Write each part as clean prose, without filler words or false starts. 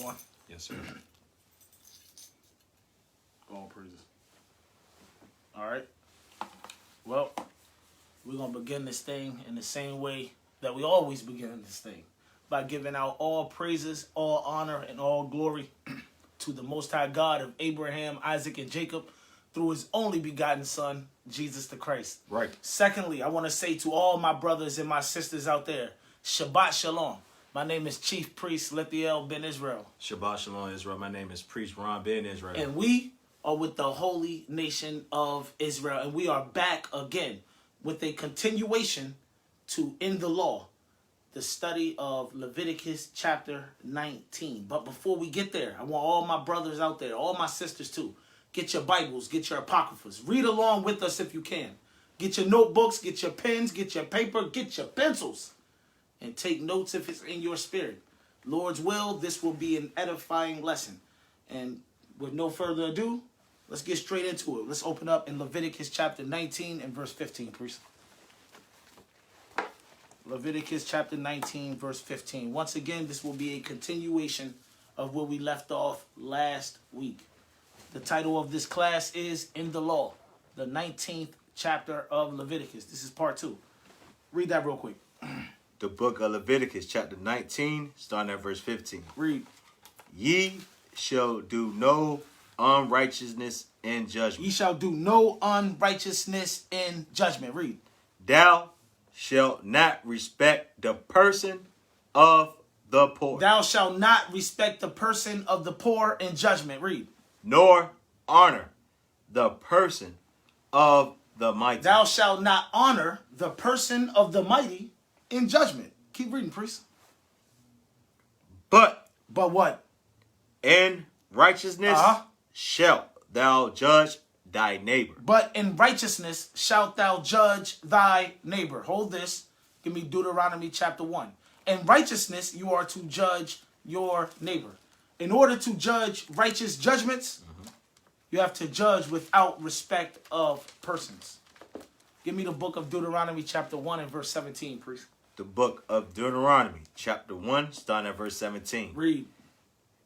going? Yes, sir. All praises. All right. Well, we're going to begin this thing in the same way that we always begin this thing, by giving out all praises, all honor, and all glory to the Most High God of Abraham, Isaac, and Jacob through his only begotten Son, Jesus the Christ. Right. Secondly, I want to say to all my brothers and my sisters out there, Shabbat Shalom. My name is Chief Priest Lithiyel ben Israel. Shabbat Shalom, Israel. My name is Priest Ron ben Israel. And we are with the Holy Nation of Israel. And we are back again with a continuation to In the Law, the study of Leviticus chapter 19. But before we get there, I want all my brothers out there, all my sisters too, get your Bibles, get your Apocryphas. Read along with us if you can. Get your notebooks, get your pens, get your paper, get your pencils, and take notes if it's in your spirit. Lord's will, this will be an edifying lesson. And with no further ado, let's get straight into it. Let's open up in Leviticus chapter 19 and verse 15, priest. Leviticus chapter 19, verse 15. Once again, this will be a continuation of where we left off last week. The title of this class is In the Law, the 19th chapter of Leviticus. This is part 2. Read that real quick. The book of Leviticus, chapter 19, starting at verse 15. Read. Ye shall do no unrighteousness in judgment. Ye shall do no unrighteousness in judgment. Read. Thou shalt not respect the person of the poor. Thou shalt not respect the person of the poor in judgment. Read. Nor honor the person of the mighty. Thou shalt not honor the person of the mighty in judgment. Keep reading, priest. But what? in righteousness shalt thou judge thy neighbor. But in righteousness shalt thou judge thy neighbor. Hold this. Give me Deuteronomy chapter 1. In righteousness you are to judge your neighbor. In order to judge righteous judgments, you have to judge without respect of persons. Give me the book of Deuteronomy chapter 1 and verse 17, priest. The book of Deuteronomy, chapter 1, starting at verse 17. Read.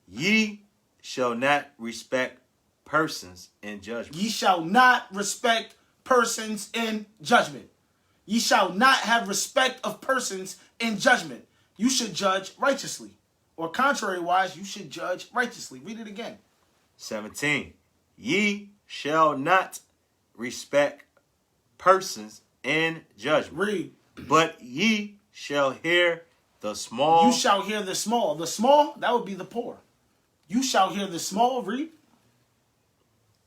Ye shall not respect persons in judgment. Ye shall not respect persons in judgment. Ye shall not have respect of persons in judgment. You should judge righteously. Or contrary-wise, you should judge righteously. Read it again. 17. Ye shall not respect persons in judgment. Read. But ye shall hear the small. You shall hear the small. The small, that would be the poor. You shall hear the small. Read.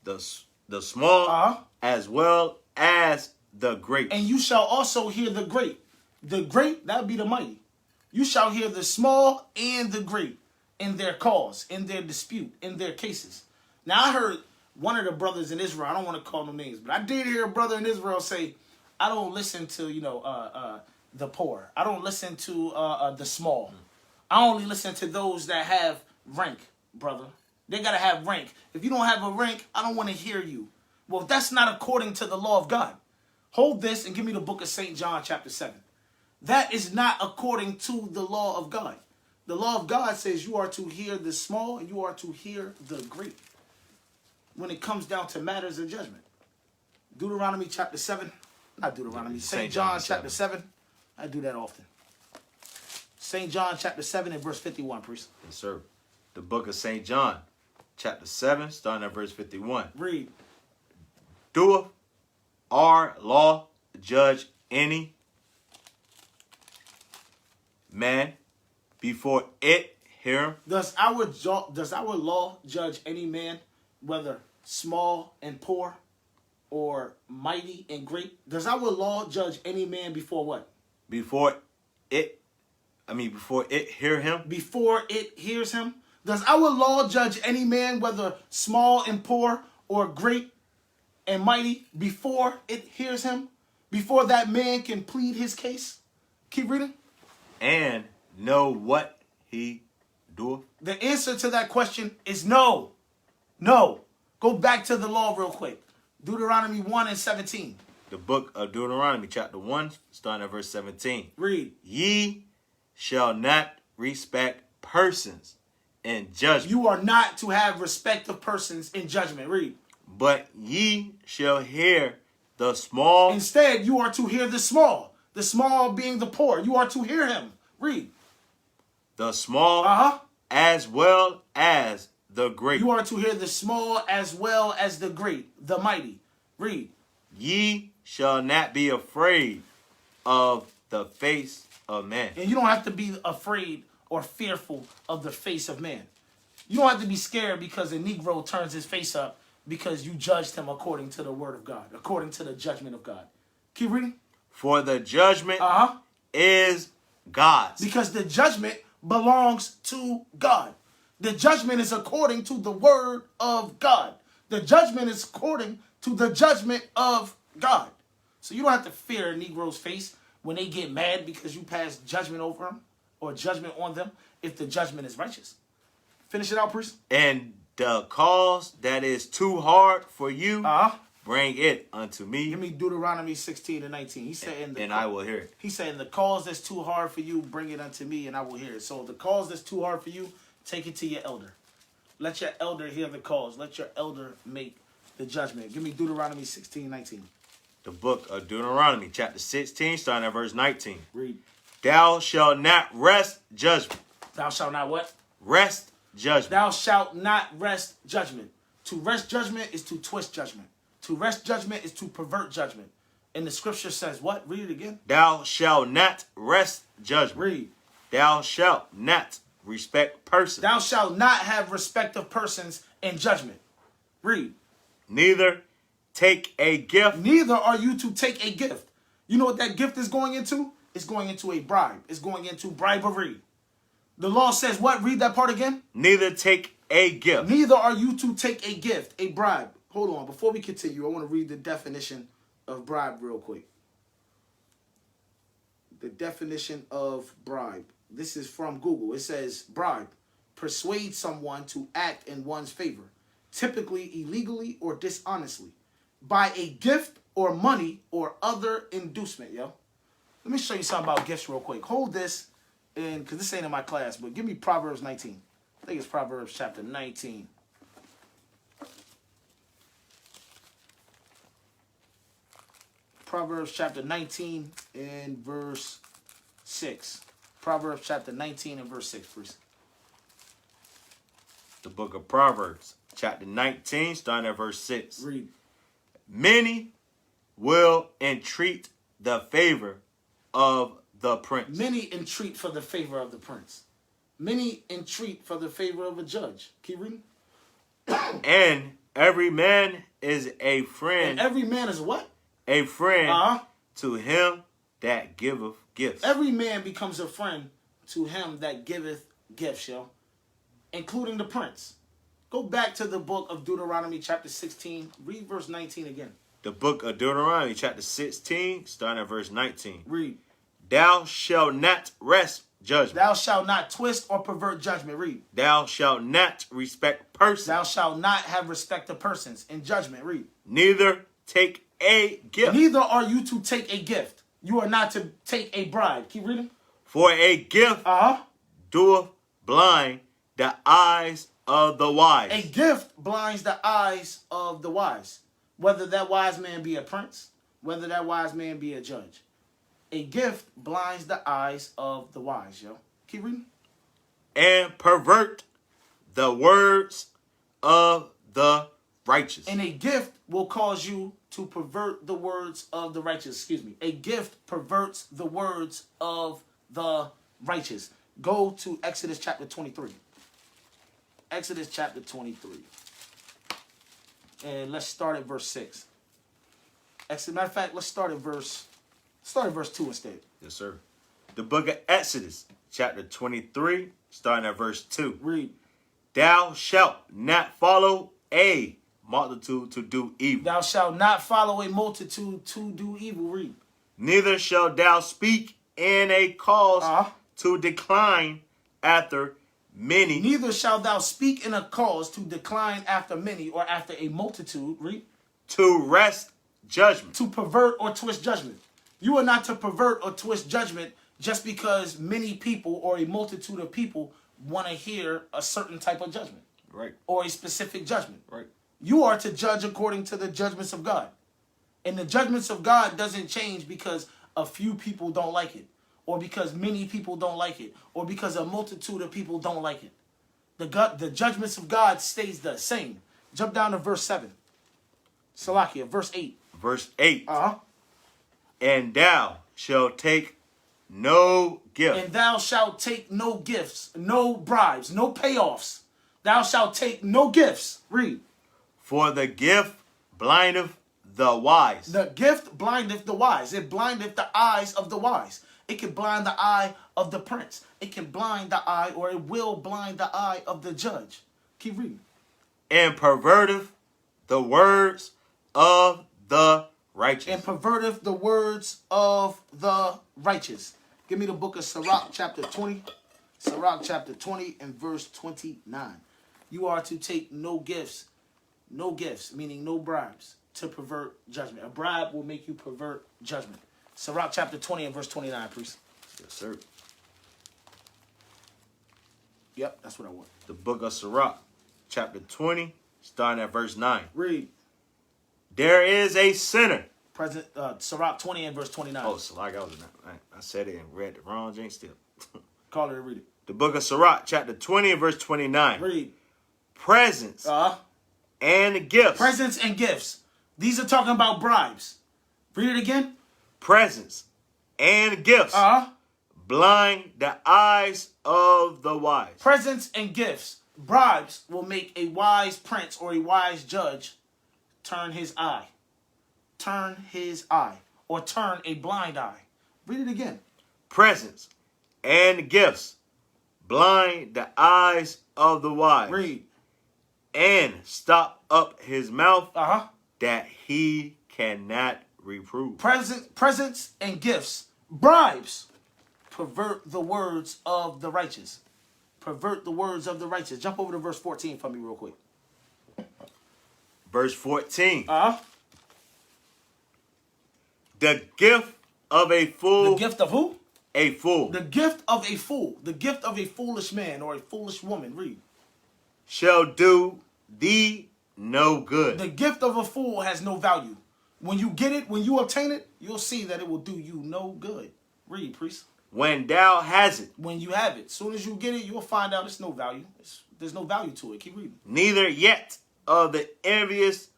The small as well as the great. And you shall also hear the great. The great, that would be the mighty. You shall hear the small and the great in their cause, in their dispute, in their cases. Now, I heard one of the brothers in Israel, I don't want to call no names, but I did hear a brother in Israel say, I don't listen to, the poor. I don't listen to the small. I only listen to those that have rank, brother. They got to have rank. If you don't have a rank, I don't want to hear you. Well, that's not according to the law of God. Hold this and give me the book of St. John chapter 7. That is not according to the law of God. The law of God says you are to hear the small and you are to hear the great when it comes down to matters of judgment. Deuteronomy chapter 7. Not Deuteronomy. St. John chapter 7. I do that often. St. John chapter 7 and verse 51, priest. Yes, sir. The book of St. John chapter 7, starting at verse 51. Read. Doeth our law judge any man before it hear him? Does our law judge any man, whether small and poor or mighty and great? Does our law judge any man before what? Before it hear him? Before it hears him? Does our law judge any man, whether small and poor or great and mighty, before it hears him? Before that man can plead his case? Keep reading. And know what he doeth? The answer to that question is no. No. Go back to the law real quick. Deuteronomy 1 and 17. The book of Deuteronomy, chapter 1, starting at verse 17. Read. Ye shall not respect persons in judgment. You are not to have respect of persons in judgment. Read. But ye shall hear the small. Instead, you are to hear the small being the poor. You are to hear him. Read. The small as well as the great. You are to hear the small as well as the great, the mighty. Read. Ye shall not be afraid of the face of man. And you don't have to be afraid or fearful of the face of man. You don't have to be scared because a Negro turns his face up because you judged him according to the word of God, according to the judgment of God. Keep reading. For the judgment is God's. Because the judgment belongs to God. The judgment is according to the word of God. The judgment is according to the judgment of God. So you don't have to fear a Negro's face when they get mad because you pass judgment over them or judgment on them if the judgment is righteous. Finish it out, priest. And the cause that is too hard for you, bring it unto me. Give me Deuteronomy 16 and 19. He said, and I will hear it. He said, in the cause that's too hard for you, bring it unto me, and I will hear it. So the cause that's too hard for you, take it to your elder. Let your elder hear the cause. Let your elder make the judgment. Give me Deuteronomy 16, 19. The book of Deuteronomy, chapter 16, starting at verse 19. Read. Thou shalt not rest judgment. Thou shalt not what? Rest judgment. Thou shalt not rest judgment. To rest judgment is to twist judgment. To rest judgment is to pervert judgment. And the scripture says what? Read it again. Thou shalt not rest judgment. Read. Thou shalt not respect persons. Thou shalt not have respect of persons in judgment. Read. Neither take a gift. Neither are you to take a gift. You know what that gift is going into? It's going into a bribe. It's going into bribery. The law says what? Read that part again. Neither take a gift. Neither are you to take a gift, a bribe. Hold on. Before we continue, I want to read the definition of bribe real quick. The definition of bribe. This is from Google. It says bribe. Persuade someone to act in one's favor, typically illegally or dishonestly, by a gift or money or other inducement, yo. Let me show you something about gifts real quick. Hold this, and because this ain't in my class, but give me Proverbs 19. I think it's Proverbs chapter 19. Proverbs chapter 19 and verse 6. Proverbs chapter 19 and verse 6, please. The book of Proverbs, chapter 19, starting at verse 6. Read. Many will entreat the favor of the prince. Many entreat for the favor of the prince. Many entreat for the favor of a judge. Keep reading. And every man is a friend. And every man is what? A friend to him that giveth gifts. Every man becomes a friend to him that giveth gifts, yo. Including the prince. Go back to the book of Deuteronomy chapter 16. Read verse 19 again. The book of Deuteronomy chapter 16, starting at verse 19. Read. Thou shalt not rest judgment. Thou shalt not twist or pervert judgment. Read. Thou shalt not respect persons. Thou shalt not have respect of persons in judgment. Read. Neither take a gift. Neither are you to take a gift. You are not to take a bribe. Keep reading. For a gift doeth blind the eyes of the wise. A gift blinds the eyes of the wise. Whether that wise man be a prince, whether that wise man be a judge. A gift blinds the eyes of the wise, yo. Keep reading. And pervert the words of the righteous. And a gift will cause you to pervert the words of the righteous. Excuse me. A gift perverts the words of the righteous. Go to Exodus chapter 23. Exodus chapter 23. And let's start at verse 6. Matter of fact, let's start at verse 2 instead. Yes, sir. The book of Exodus, chapter 23, starting at verse 2. Read. Thou shalt not follow a multitude to do evil. Thou shalt not follow a multitude to do evil. Read. Neither shalt thou speak in a cause to decline after many. Neither shalt thou speak in a cause to decline after many or after a multitude. Read. To rest judgment. To pervert or twist judgment. You are not to pervert or twist judgment just because many people or a multitude of people want to hear a certain type of judgment. Right. Or a specific judgment. Right. You are to judge according to the judgments of God. And the judgments of God doesn't change because a few people don't like it, or because many people don't like it, or because a multitude of people don't like it. The judgments of God stays the same. Jump down to verse 7. Salakia, verse 8. Verse 8. Uh-huh. And thou shalt take no gift. And thou shalt take no gifts, no bribes, no payoffs. Thou shalt take no gifts. Read. For the gift blindeth the wise. The gift blindeth the wise. It blindeth the eyes of the wise. It can blind the eye of the prince. It can blind the eye, or it will blind the eye of the judge. Keep reading. And perverteth the words of the righteous. And perverteth the words of the righteous. Give me the book of Sirach, chapter 20. Sirach, chapter 20 and verse 29. You are to take no gifts, meaning no bribes, to pervert judgment. A bribe will make you pervert judgment. Sirach, chapter 20 and verse 29, priest. Yes, sir. Yep, that's what I want. The book of Sirach, chapter 20, starting at verse 9. Read. There is a sinner. Sirach 20 and verse 29. Oh, Sirach, I said it and read the wrong jinx still. Call it and read it. The book of Sirach, chapter 20 and verse 29. Read. Presents and gifts. Presents and gifts. These are talking about bribes. Read it again. Presents and gifts. Blind the eyes of the wise. Presents and gifts. Bribes will make a wise prince or a wise judge turn his eye. Turn his eye. Or turn a blind eye. Read it again. Presents and gifts blind the eyes of the wise. Read. And stop up his mouth that he cannot reprove. Presents and gifts. Bribes pervert the words of the righteous. Pervert the words of the righteous. Jump over to verse 14 for me real quick. Verse 14. The gift of a fool. The gift of who? A fool. The gift of a fool. The gift of a foolish man or a foolish woman. Read. Shall do thee no good. The gift of a fool has no value. When you get it, when you obtain it, you'll see that it will do you no good. Read, priest. When thou hast it. When you have it. As soon as you get it, you'll find out it's no value. There's no value to it. Keep reading. Neither yet of the envious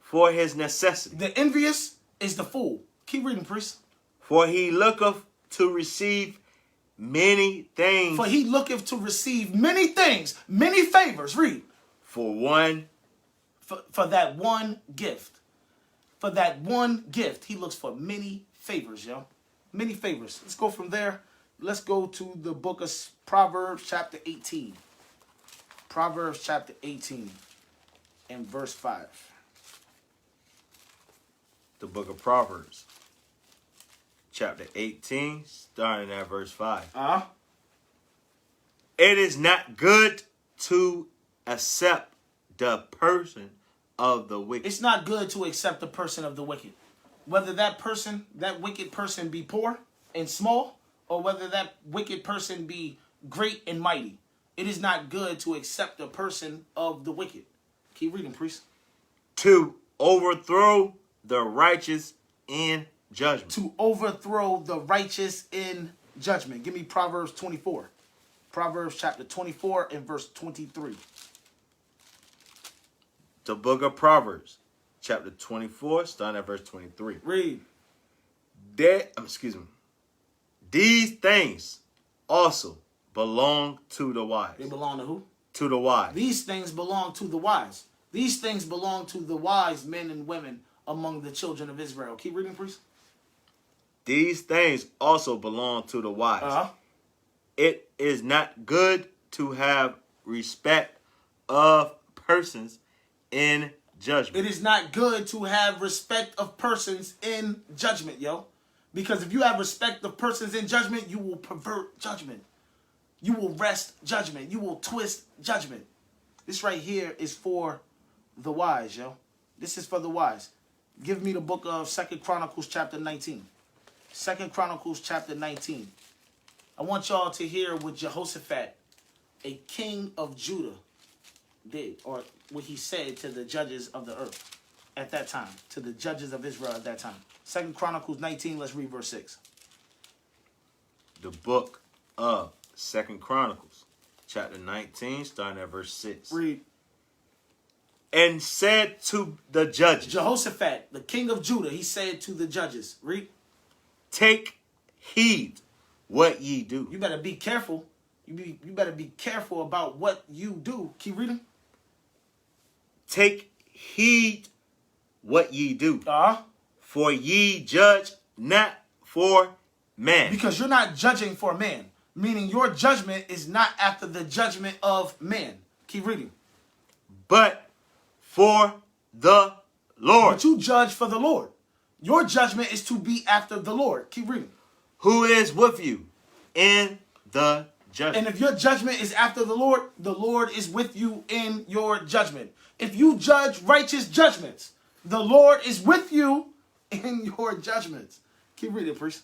for his necessity. The envious is the fool. Keep reading, priest. For he looketh to receive many things. For he looketh to receive many things, many favors. Read. For one. For that one gift. For that one gift, he looks for many favors, yo. Many favors. Let's go from there. Let's go to the book of Proverbs chapter 18. Proverbs chapter 18 and verse 5. The book of Proverbs chapter 18, starting at verse 5. It is not good to accept the person of the wicked. It's not good to accept the person of the wicked. Whether that person, that wicked person be poor and small, or whether that wicked person be great and mighty. It is not good to accept the person of the wicked. Keep reading, priest. To overthrow the righteous in judgment. To overthrow the righteous in judgment. Give me Proverbs 24. Proverbs chapter 24 and verse 23. The book of Proverbs chapter 24, starting at verse 23. Read. These things also belong to the wise. They belong to who? To the wise. These things belong to the wise. These things belong to the wise men and women among the children of Israel. Keep reading, priest. These things also belong to the wise. It is not good to have respect of persons in judgment. It is not good to have respect of persons in judgment, yo. Because if you have respect of persons in judgment, you will pervert judgment. You will wrest judgment. You will twist judgment. This right here is for the wise, yo. This is for the wise. Give me the book of 2 Chronicles chapter 19. 2 Chronicles chapter 19. I want y'all to hear what Jehoshaphat a king of Judah did, or what he said to the judges of the earth at that time, to the judges of Israel at that time. 2 Chronicles 19, let's read verse 6. The book of 2 Chronicles, chapter 19, starting at verse 6. Read. And said to the judges. Jehoshaphat, the king of Judah, he said to the judges. Read. Take heed what ye do. You better be careful. You better be careful about what you do. Keep reading. Take heed what ye do. Uh-huh. For ye judge not for man. Because you're not judging for man. Meaning your judgment is not after the judgment of man. Keep reading. But for the Lord. But you judge for the Lord. Your judgment is to be after the Lord. Keep reading. Who is with you in the judgment. And if your judgment is after the Lord is with you in your judgment. If you judge righteous judgments, the Lord is with you in your judgments. Keep reading, priest.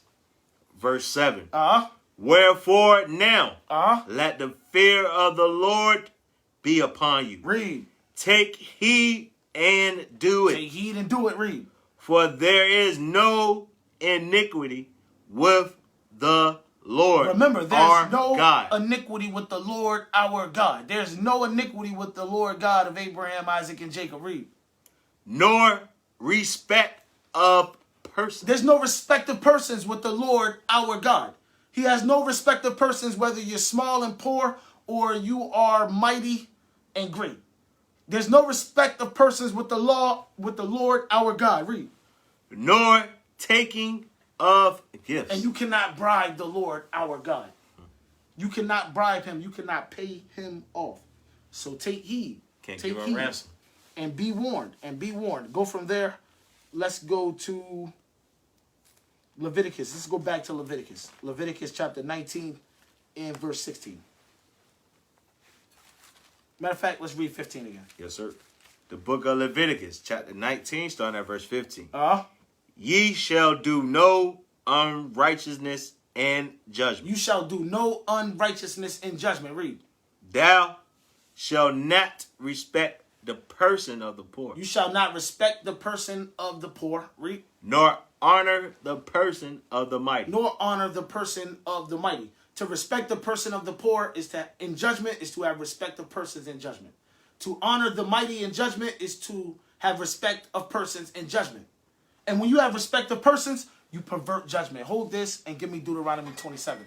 Verse 7. Uh-huh. Wherefore now, Uh-huh. let the fear of the Lord be upon you. Read. Take heed and do it. Take heed and do it. Read. For there is no iniquity with the Lord. Remember, there's our no God. iniquity with the Lord our God. There's no iniquity with the Lord God of Abraham, Isaac, and Jacob. Read. Nor respect of persons. There's no respect of persons with the Lord our God. He has no respect of persons whether you're small and poor or you are mighty and great. There's no respect of persons with the Lord our God. Read. Nor taking of gifts. And you cannot bribe the Lord our God. You cannot bribe him. You cannot pay him off. So take heed. Can't take give heed a ransom. And be warned. And be warned. Go from there. Let's go to Leviticus. Let's go back to Leviticus. Leviticus chapter 19 and verse 16. Matter of fact, let's read 15 again. Yes, sir. The book of Leviticus, chapter 19, starting at verse 15. Ye shall do no unrighteousness and judgment. You shall do no unrighteousness in judgment. Read. Thou shalt not respect the person of the poor. You shall not respect the person of the poor. Read. Nor honor the person of the mighty. Nor honor the person of the mighty. To respect the person of the poor is to, in judgment, is to have respect of persons in judgment. To honor the mighty in judgment is to have respect of persons in judgment. And when you have respect of persons, you pervert judgment. Hold this and give me Deuteronomy 27.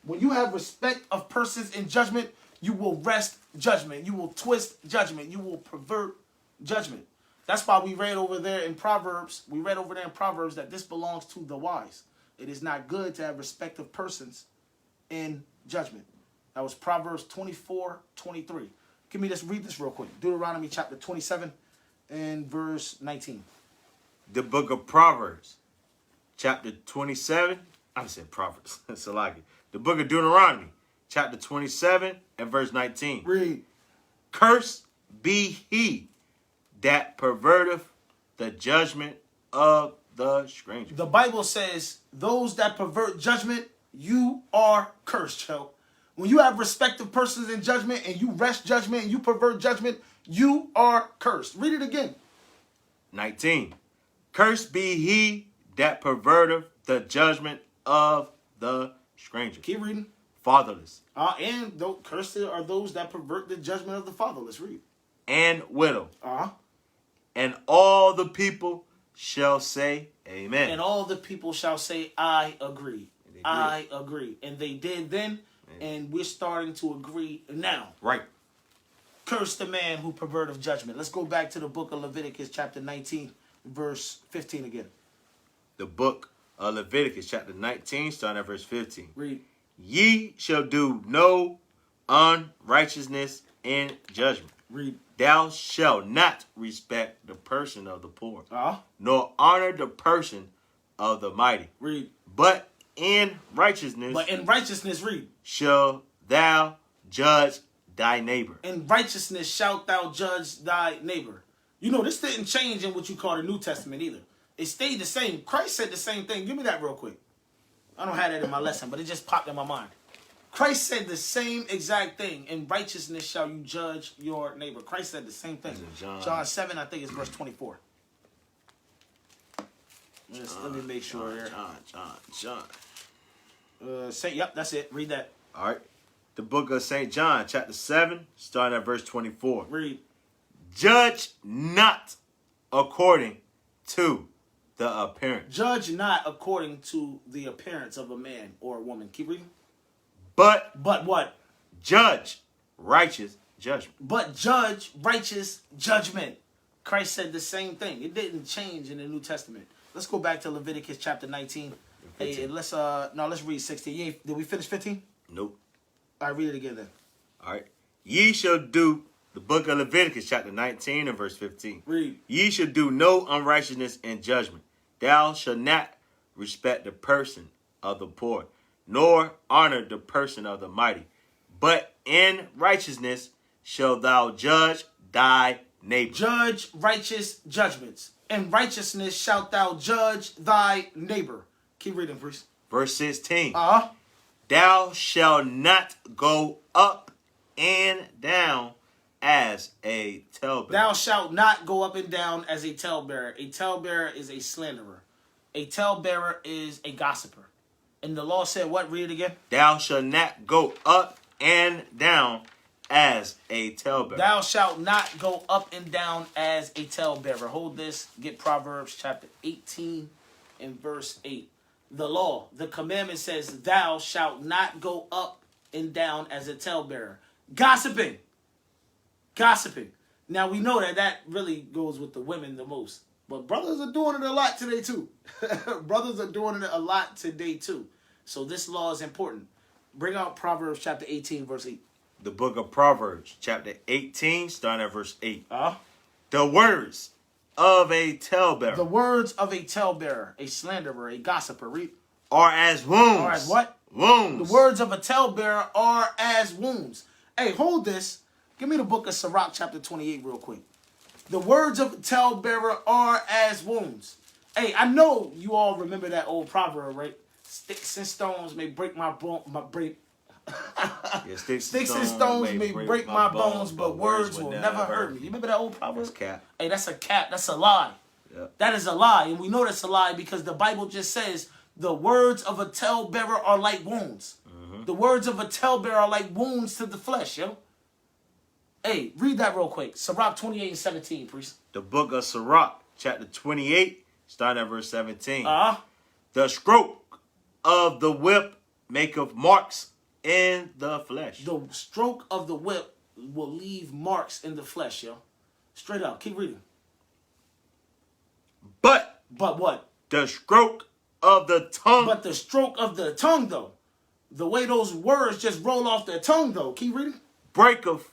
When you have respect of persons in judgment, you will wrest judgment. You will twist judgment. You will pervert judgment. That's why we read over there in Proverbs. We read over there in Proverbs that this belongs to the wise. It is not good to have respect of persons in judgment. That was Proverbs 24:23. Give me this. Read this real quick. Deuteronomy chapter 27 and verse 19. The book of Proverbs, chapter 27. I said Proverbs. Salaki. The book of Deuteronomy, chapter 27 and verse 19. Read. Cursed be he that perverteth the judgment of the stranger. The Bible says, those that pervert judgment, you are cursed, Joe. When you have respect of persons in judgment and you wrest judgment and you pervert judgment, you are cursed. Read it again. 19. Cursed be he that perverteth the judgment of the stranger. Keep reading. Fatherless. And cursed are those that pervert the judgment of the fatherless. Read. And widow. And all the people shall say, Amen. And all the people shall say, I agree. I agree. And they did then, and we're starting to agree now. Right. Curse the man who perverted judgment. Let's go back to the book of Leviticus, chapter 19, verse 15 again. The book of Leviticus, chapter 19, starting at verse 15. Read. Ye shall do no unrighteousness in judgment. Read. Thou shalt not respect the person of the poor, nor honor the person of the mighty. Read. But in righteousness, read. Shall thou judge thy neighbor. In righteousness shalt thou judge thy neighbor. You know, this didn't change in what you call the New Testament either. It stayed the same. Christ said the same thing. Give me that real quick. I don't have that in my lesson, but it just popped in my mind. Christ said the same exact thing. In righteousness shall you judge your neighbor. Christ said the same thing. John 7, I think it's verse 24. Let me make sure here. John. Yep, that's it. Read that. All right. The book of St. John, chapter 7, starting at verse 24. Read. Judge not according to the appearance. Judge not according to the appearance of a man or a woman. Keep reading. But what? Judge righteous judgment. But judge righteous judgment. Christ said the same thing. It didn't change in the New Testament. Let's go back to Leviticus chapter 19. Hey, let's read 16. Did we finish 15? Nope. All right, read it again then. All right. Ye shall do, the book of Leviticus chapter 19 and verse 15. Read. Ye shall do no unrighteousness in judgment. Thou shalt not respect the person of the poor, nor honor the person of the mighty. But in righteousness shalt thou judge thy neighbor. Judge righteous judgments. In righteousness shalt thou judge thy neighbor. Keep reading, priest. Verse 16. Uh-huh. Thou shalt not go up and down as a talebearer. Thou shalt not go up and down as a talebearer. A talebearer is a slanderer. A talebearer is a gossiper. And the law said what? Read it again. Thou shalt not go up and down as a talebearer. Thou shalt not go up and down as a talebearer. Hold this. Get Proverbs chapter 18 and verse 8. The law, the commandment says, thou shalt not go up and down as a talebearer. Gossiping. Now, we know that really goes with the women the most. But brothers are doing it a lot today, too. Brothers are doing it a lot today, too. So this law is important. Bring out Proverbs chapter 18, verse 8. The book of Proverbs, chapter 18, starting at verse 8. The words of a talebearer. The words of a talebearer, a slanderer, a gossiper. Read. Are as wounds. Are as what? Wounds. The words of a talebearer are as wounds. Hey, hold this. Give me the book of Sirach, chapter 28, real quick. The words of a talebearer are as wounds. Hey, I know you all remember that old proverb, right? Sticks and stones may break my bone, sticks and stones may break my bones, but words will never hurt me. You remember that old proverb? That's cap. Hey, that's a cap. That's a lie. Yep. That is a lie. And we know that's a lie because the Bible just says the words of a talebearer are like wounds. Mm-hmm. The words of a talebearer are like wounds to the flesh, yo. Hey, read that real quick. Sirach 28 and 17, priest. The book of Sirach, chapter 28, starting at verse 17. The stroke of the whip maketh marks in the flesh. The stroke of the whip will leave marks in the flesh, yo. Straight up. Keep reading. But what? The stroke of the tongue. But the stroke of the tongue, though. The way those words just roll off their tongue, though. Keep reading. Breaketh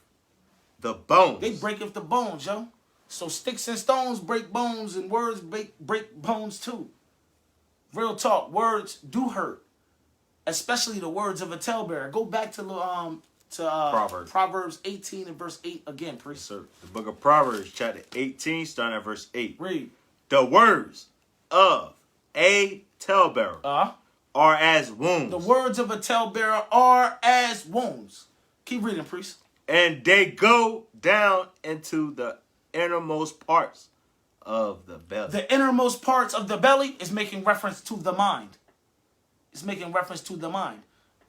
the bones. They breaketh the bones, yo. So sticks and stones break bones, and words break bones too. Real talk. Words do hurt. Especially the words of a talebearer. Go back to Proverbs 18 and verse 8 again, priest. Yes, sir. The book of Proverbs, chapter 18, starting at verse 8. Read. The words of a talebearer are as wounds. The words of a talebearer are as wounds. Keep reading, priest. And they go down into the innermost parts of the belly. The innermost parts of the belly is making reference to the mind. It's making reference to the mind.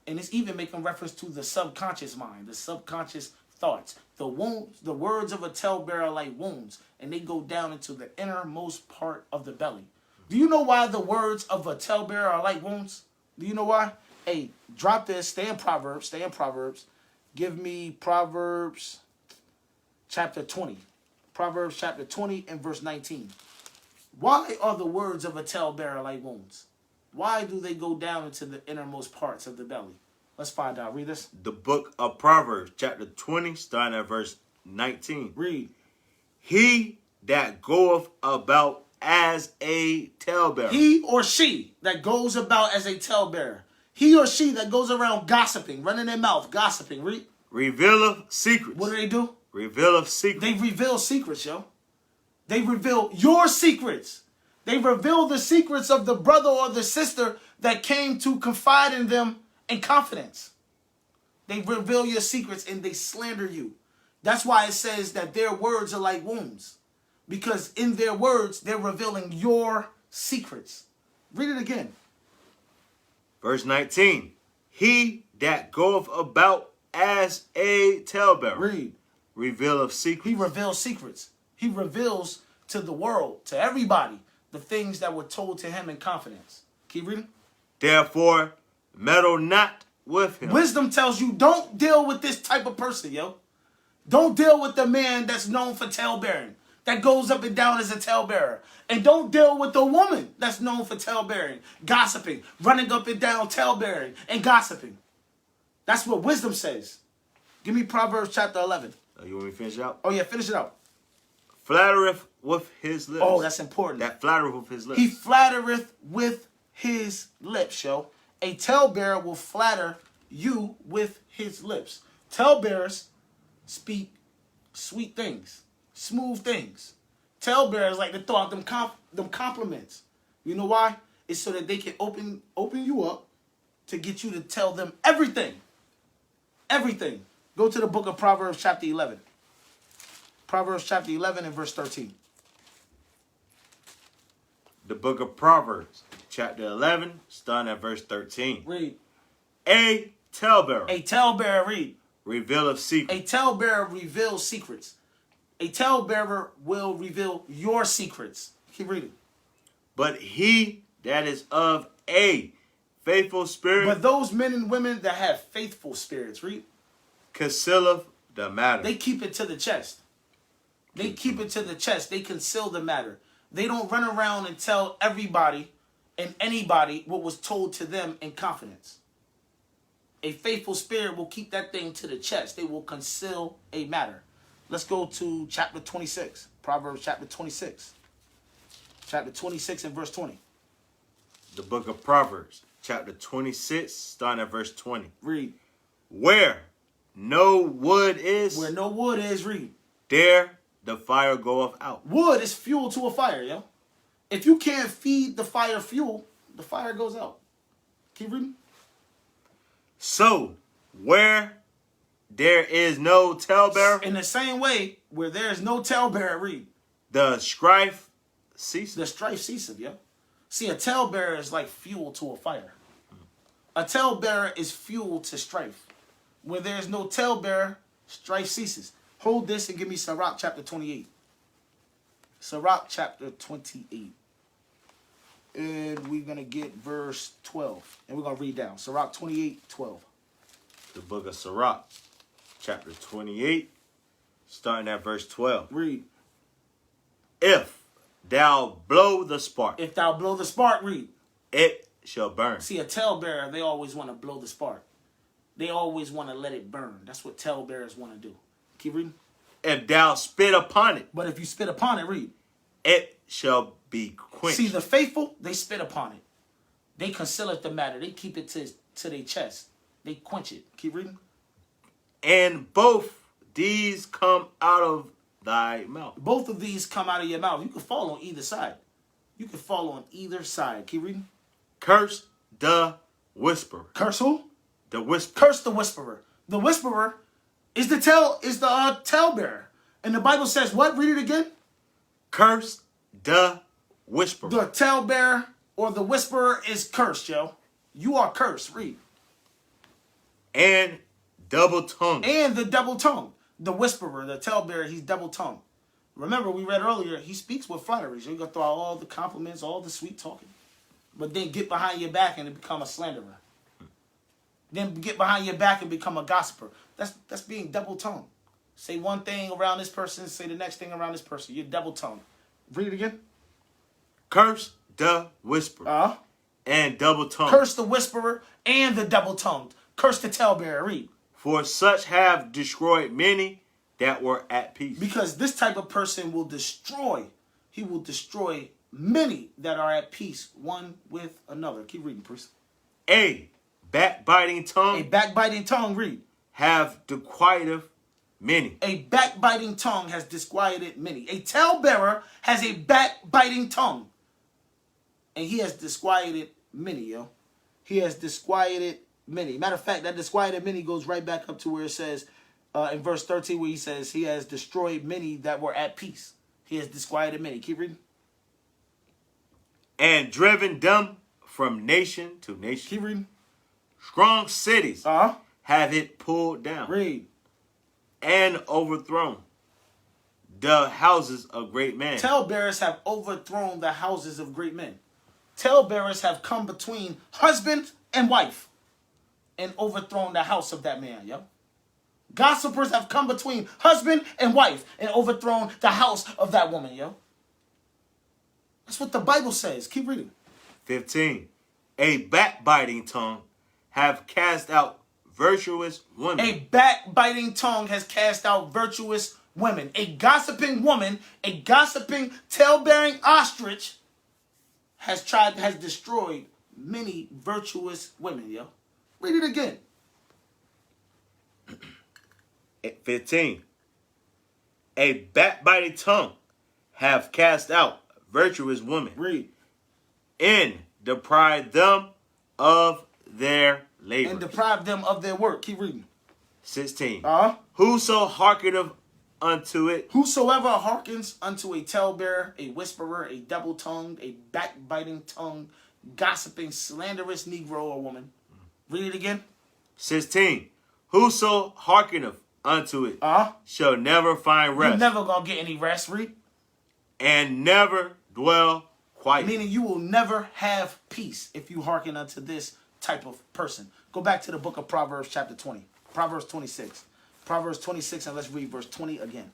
And it's even making reference to the subconscious mind, the subconscious thoughts. The wounds, the words of a talebearer are like wounds, and they go down into the innermost part of the belly. Do you know why the words of a talebearer are like wounds? Do you know why? Hey, drop this. Stay in Proverbs. Give me Proverbs chapter 20. Proverbs chapter 20 and verse 19. Why are the words of a talebearer like wounds? Why do they go down into the innermost parts of the belly? Let's find out. Read this. The book of Proverbs, chapter 20, starting at verse 19. Read. He that goeth about as a talebearer. He or she that goes about as a talebearer. He or she that goes around gossiping, running their mouth, gossiping. Read. Revealeth secrets. What do? Revealeth secrets. They reveal secrets, yo. They reveal your secrets. They reveal the secrets of the brother or the sister that came to confide in them in confidence. They reveal your secrets and they slander you. That's why it says that their words are like wombs. Because in their words, they're revealing your secrets. Read it again. Verse 19. He that goeth about as a talebearer. Read. Revealeth secrets. He reveals secrets. He reveals to the world, to everybody, the things that were told to him in confidence. Keep reading. Therefore, meddle not with him. Wisdom tells you don't deal with this type of person, yo. Don't deal with the man that's known for talebearing, that goes up and down as a talebearer. And don't deal with the woman that's known for talebearing, gossiping, running up and down, talebearing, and gossiping. That's what wisdom says. Give me Proverbs chapter 11. You want me to finish it out? Oh, yeah, finish it out. Flattereth with his lips. Oh, that's important. That flattereth with his lips. He flattereth with his lips, yo. A talebearer will flatter you with his lips. Talebearers speak sweet things, smooth things. Talebearers like to throw out them compliments. You know why? It's so that they can open you up to get you to tell them everything. Everything. Go to the book of Proverbs chapter 11. Proverbs chapter 11 and verse 13. The book of Proverbs chapter 11, starting at verse 13. Read. A talebearer. A talebearer, read. Revealeth secrets. A talebearer reveals secrets. A talebearer will reveal your secrets. Keep reading. But he that is of a faithful spirit. But those men and women that have faithful spirits, read. Concealeth the matter. They keep it to the chest. They keep it to the chest. They conceal the matter. They don't run around and tell everybody and anybody what was told to them in confidence. A faithful spirit will keep that thing to the chest. They will conceal a matter. Let's go to chapter 26. Proverbs chapter 26. Chapter 26 and verse 20. The book of Proverbs chapter 26, starting at verse 20. Read. Where no wood is. Where no wood is, read. There the fire goeth out. Wood is fuel to a fire, yo. If you can't feed the fire fuel, the fire goes out. Keep reading. So, where there is no talebearer. In the same way, where there is no talebearer, read. The strife ceases. The strife ceases, yo. See, a talebearer is like fuel to a fire. A talebearer is fuel to strife. Where there is no talebearer, strife ceases. Hold this and give me Sirach chapter 28. Sirach chapter 28. And we're going to get verse 12. And we're going to read down. Sirach 28, 12. The book of Sirach, chapter 28, starting at verse 12. Read. If thou blow the spark. If thou blow the spark, read. It shall burn. See, a talebearer, they always want to blow the spark. They always want to let it burn. That's what talebearers want to do. Keep reading. If thou spit upon it. But if you spit upon it, read. It shall be quenched. See, the faithful, they spit upon it. They conceal it the matter. They keep it to their chest. They quench it. Keep reading. And both these come out of thy mouth. Both of these come out of your mouth. You can fall on either side. You can fall on either side. Keep reading. Curse the whisperer. Curse who? The whisperer. Curse the whisperer. The whisperer is the talebearer. And the Bible says what? Read it again. Curse the whisperer. The talebearer or the whisperer is cursed, yo. You are cursed. Read. And double-tongued. And the double-tongued. The whisperer, the talebearer, he's double-tongued. Remember, we read earlier, he speaks with flatteries. You're going to throw out all the compliments, all the sweet talking. But then get behind your back and become a slanderer. Then get behind your back and become a gossiper. That's being double-tongued. Say one thing around this person, say the next thing around this person. You're double-tongued. Read it again. Curse the whisperer. And double-tongued. Curse the whisperer and the double-tongued. Curse the talebearer. Read. For such have destroyed many that were at peace. Because this type of person will destroy. He will destroy many that are at peace one with another. Keep reading, priest. A backbiting tongue. A backbiting tongue, read. Have disquieted many. A backbiting tongue has disquieted many. A talebearer has a backbiting tongue. And he has disquieted many, yo. He has disquieted many. Matter of fact, that disquieted many goes right back up to where it says in verse 13 where he says he has destroyed many that were at peace. He has disquieted many. Keep reading. And driven them from nation to nation. Keep reading. Strong cities have it pulled down. Read. And overthrown the houses of great men. Talebearers have overthrown the houses of great men. Talebearers have come between husband and wife and overthrown the house of that man, yo. Gossipers have come between husband and wife and overthrown the house of that woman, yo. That's what the Bible says. Keep reading. 15. A backbiting tongue have cast out virtuous women. A backbiting tongue has cast out virtuous women. A gossiping woman, a gossiping, tail-bearing ostrich has destroyed many virtuous women, yo. Read it again. 15. A backbiting tongue have cast out virtuous women. Read. And deprived them of their labor. And deprived them of their work. Keep reading. 16. Whosoever hearkens unto a talebearer, a whisperer, a double-tongued, a backbiting tongue, gossiping, slanderous Negro or woman. Read it again. 16. Whoso hearkeneth unto it shall never find rest. You're never going to get any rest. Read. And never dwell quiet. Meaning you will never have peace if you hearken unto this type of person. Go back to the book of Proverbs chapter 20. Proverbs 26. Proverbs 26, and let's read verse 20 again.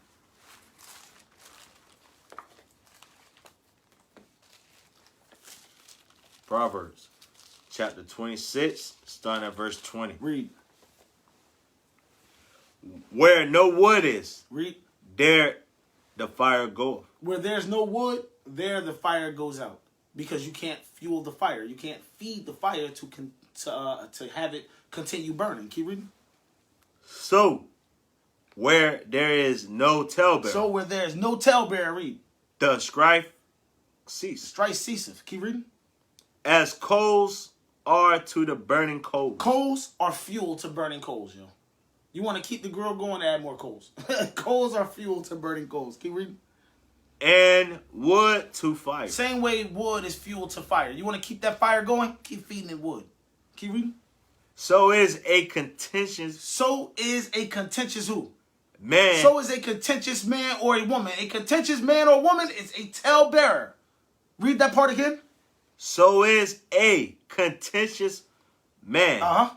Proverbs chapter 26, starting at verse 20. Read. Where no wood is, Read. there the fire goeth. Where there's no wood, there the fire goes out. Because you can't fuel the fire. You can't feed the fire to have it continue burning. Keep reading. So, where there is no talebearer. So where there is no talebearer, read. The strife cease. Strife ceaseth. Keep reading. As coals are to the burning coals. Coals are fuel to burning coals, yo. You want to keep the grill going, add more coals. Coals are fuel to burning coals. Keep reading. And wood to fire. Same way wood is fuel to fire. You want to keep that fire going? Keep feeding it wood. Keep reading. So is a contentious. So is a contentious who? Man. So is a contentious man or a woman. A contentious man or woman is a talebearer. Read that part again. So is a contentious man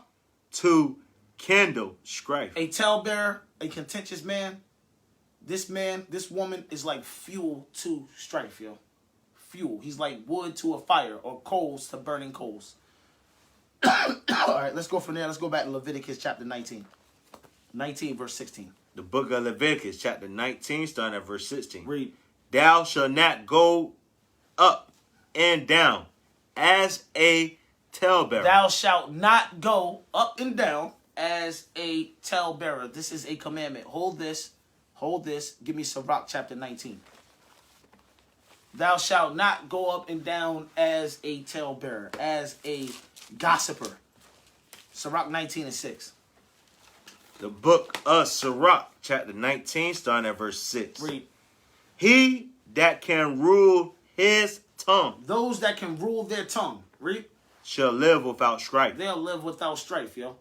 to kindle strife. A talebearer, a contentious man. This woman is like fuel to strife, yo. Fuel. He's like wood to a fire or coals to burning coals. All right, let's go from there. Let's go back to Leviticus chapter 19. 19 verse 16. The book of Leviticus chapter 19 starting at verse 16. Read. Thou shalt not go up and down as a talebearer. Thou shalt not go up and down as a talebearer. This is a commandment. Hold this. Hold this. Give me Sirach chapter 19. Thou shalt not go up and down as a talebearer, as a gossiper. Sirach 19 and 6. The book of Sirach chapter 19 starting at verse 6. Read. He that can rule his tongue. Those that can rule their tongue. Read. Shall live without strife. They'll live without strife, yo.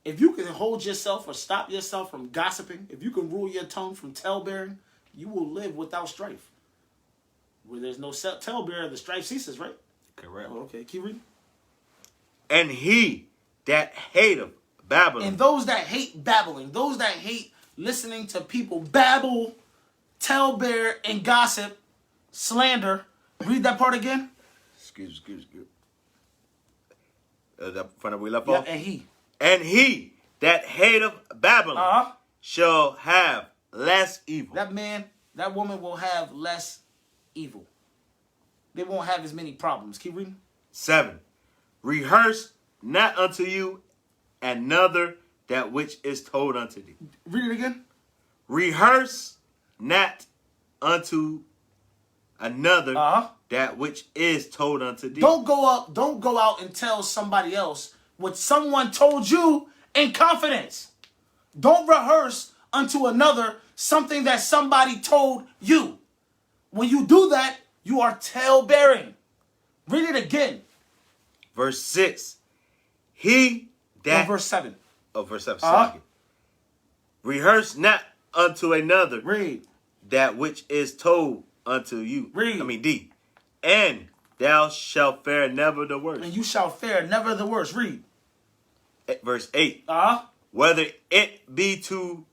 If you can hold yourself or stop yourself from gossiping, if you can rule your tongue from talebearing, you will live without strife. Where there's no talebearer, the strife ceases, right? Correct. Oh, okay, keep reading. And he that hateth babbling. And those that hate babbling, those that hate listening to people babble, talebear, and gossip, slander. Read that part again. Excuse. That from where we left off? And he that hateth Babylon shall have less evil. That man, that woman will have less evil. They won't have as many problems. Keep reading. 7. Rehearse not unto you another that which is told unto thee. Read it again. Rehearse not unto another that which is told unto thee. Don't go out and tell somebody else what someone told you in confidence. Don't rehearse unto another something that somebody told you. When you do that, you are tale-bearing. Read it again. Verse 6. He that... verse 7. Oh, verse 7. Sorry. Rehearse not unto another. Read. That which is told unto you. Read. D. And thou shalt fare never the worse. And you shall fare never the worse. Read. Verse 8. Whether it be to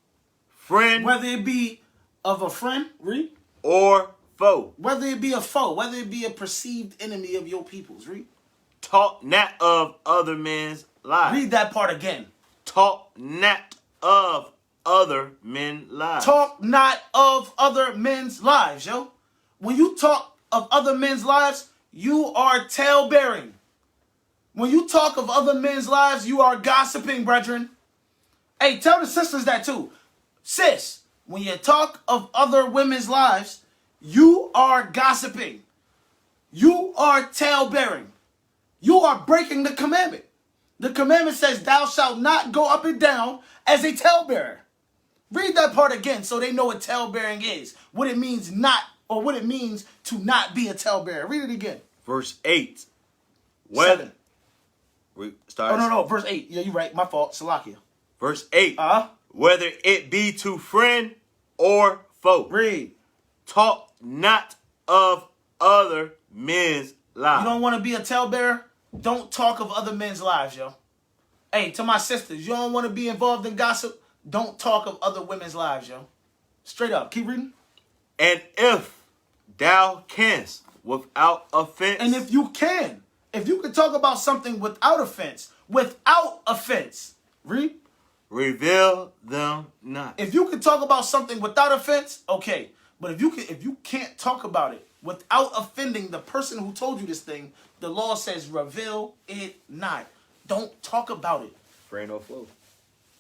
friend. Whether it be of a friend. Read. Or foe. Whether it be a foe. Whether it be a perceived enemy of your peoples. Read. Talk not of other men's lives. Read that part again. Talk not of other men's lives. Talk not of other men's lives, yo. When you talk of other men's lives, you are tale-bearing. When you talk of other men's lives, you are gossiping, brethren. Hey, tell the sisters that too. Sis, when you talk of other women's lives, you are gossiping. You are tale-bearing. You are breaking the commandment. The commandment says, thou shalt not go up and down as a talebearer. Read that part again so they know what talebearing is. What it means not, or what it means to not be a talebearer. Read it again. Verse 8. 7. Start. No. Verse 8. Yeah, you're right. My fault. Salakia. Verse 8. Whether it be to friend or foe. Read. Talk not of other men's lives. You don't want to be a talebearer? Don't talk of other men's lives, yo. Hey, to my sisters, you don't want to be involved in gossip? Don't talk of other women's lives, yo. Straight up. Keep reading. And if thou canst without offense. And if you can talk about something without offense, read. Reveal them not. If you can talk about something without offense, okay. But if you can't talk about it without offending the person who told you this thing, the law says reveal it not. Don't talk about it. Friend or foe.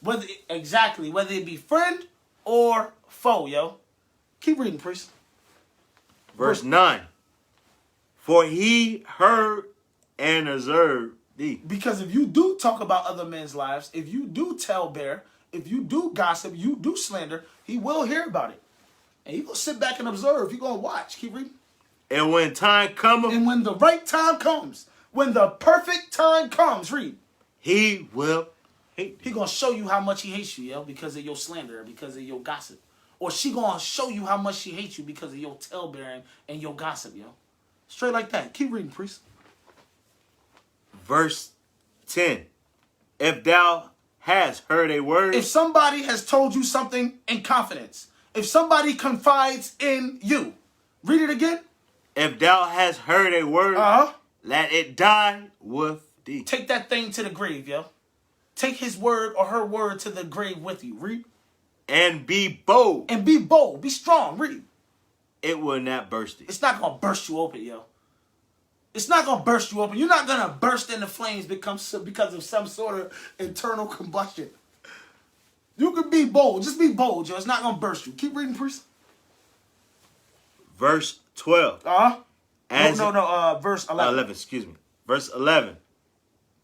Whether it be friend or foe, yo. Keep reading, priest. Verse 9. For he heard and observed thee. Because if you do talk about other men's lives, if you do talebear, if you do gossip, you do slander, he will hear about it. And he will sit back and observe. He's going to watch. Keep reading. And when time cometh. And when the right time comes. When the perfect time comes. Read. He will hate thee. He going to show you how much he hates you, yo, because of your slander, because of your gossip. Or she going to show you how much she hates you because of your talebearing and your gossip, yo. Straight like that. Keep reading, priest. Verse 10. If thou hast heard a word. If somebody has told you something in confidence. If somebody confides in you. Read it again. If thou hast heard a word. Let it die with thee. Take that thing to the grave, yo. Take his word or her word to the grave with you. Read. And be bold. And be bold. Be strong. Read. It will not burst thee. It's not going to burst you open, yo. It's not going to burst you open. You're not going to burst into flames because of some sort of internal combustion. You can be bold. Just be bold, yo. It's not going to burst you. Keep reading, priest. Verse 12. Verse 11. 11, excuse me. Verse 11.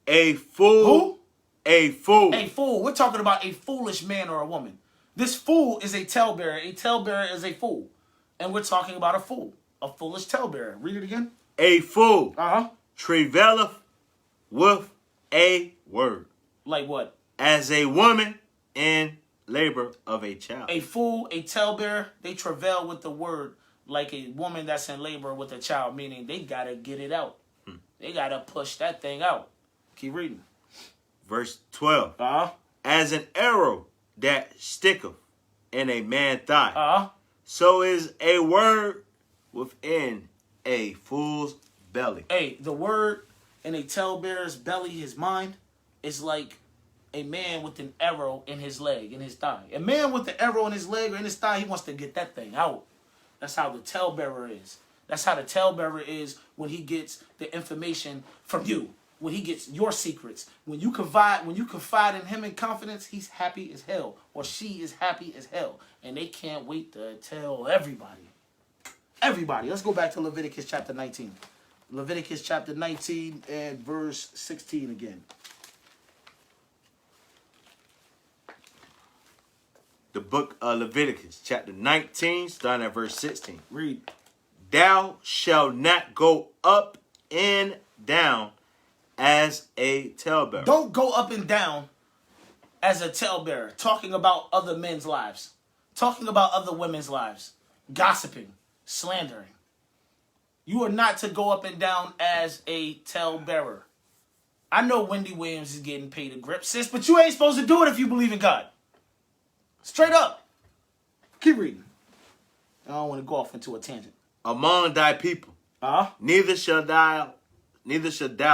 A fool. Who? A fool. A fool. We're talking about a foolish man or a woman. This fool is a talebearer. A talebearer is a fool. And we're talking about a fool. A foolish talebearer. Read it again. A fool. Travaileth with a word. Like what? As a woman in labor of a child. A fool, a talebearer, they travail with the word like a woman that's in labor with a child, meaning they got to get it out. They got to push that thing out. Keep reading. Verse 12. As an arrow that sticketh in a man's thigh, so is a word within a fool's belly. Hey, the word in a talebearer's belly, his mind, is like a man with an arrow in his leg, in his thigh. A man with an arrow in his leg or in his thigh, he wants to get that thing out. That's how the talebearer is. That's how the talebearer is when he gets the information from you. When he gets your secrets. When you confide in him in confidence, he's happy as hell. Or she is happy as hell. And they can't wait to tell everybody. Everybody. Let's go back to Leviticus chapter 19. Leviticus chapter 19 and verse 16 again. book of Leviticus, chapter 19, starting at verse 16. Read. Thou shalt not go up and down as a talebearer. Don't go up and down as a talebearer, talking about other men's lives, talking about other women's lives, gossiping, slandering. You are not to go up and down as a talebearer. I know Wendy Williams is getting paid a grip, sis, but you ain't supposed to do it if you believe in God. Straight up. Keep reading. I don't want to go off into a tangent. Among thy people, neither shall thou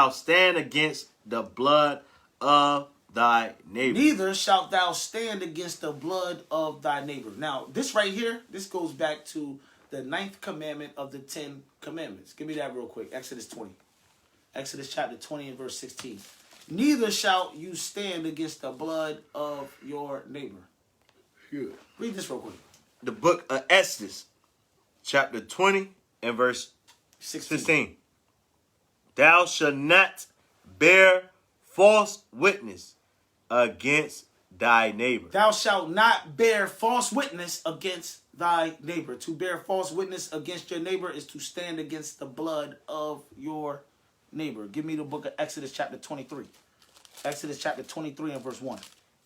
stand against the blood of thy neighbor. Neither shalt thou stand against the blood of thy neighbor. Now, this right here, this goes back to the 9th commandment of the 10 commandments. Give me that real quick. Exodus 20. Exodus chapter 20 and verse 16. Neither shalt you stand against the blood of your neighbor. Yeah. Read this real quick. The book of Exodus, chapter 20 and verse 16. Thou shalt not bear false witness against thy neighbor. Thou shalt not bear false witness against thy neighbor. To bear false witness against your neighbor is to stand against the blood of your neighbor. Give me the book of Exodus chapter 23. Exodus chapter 23 and verse 1.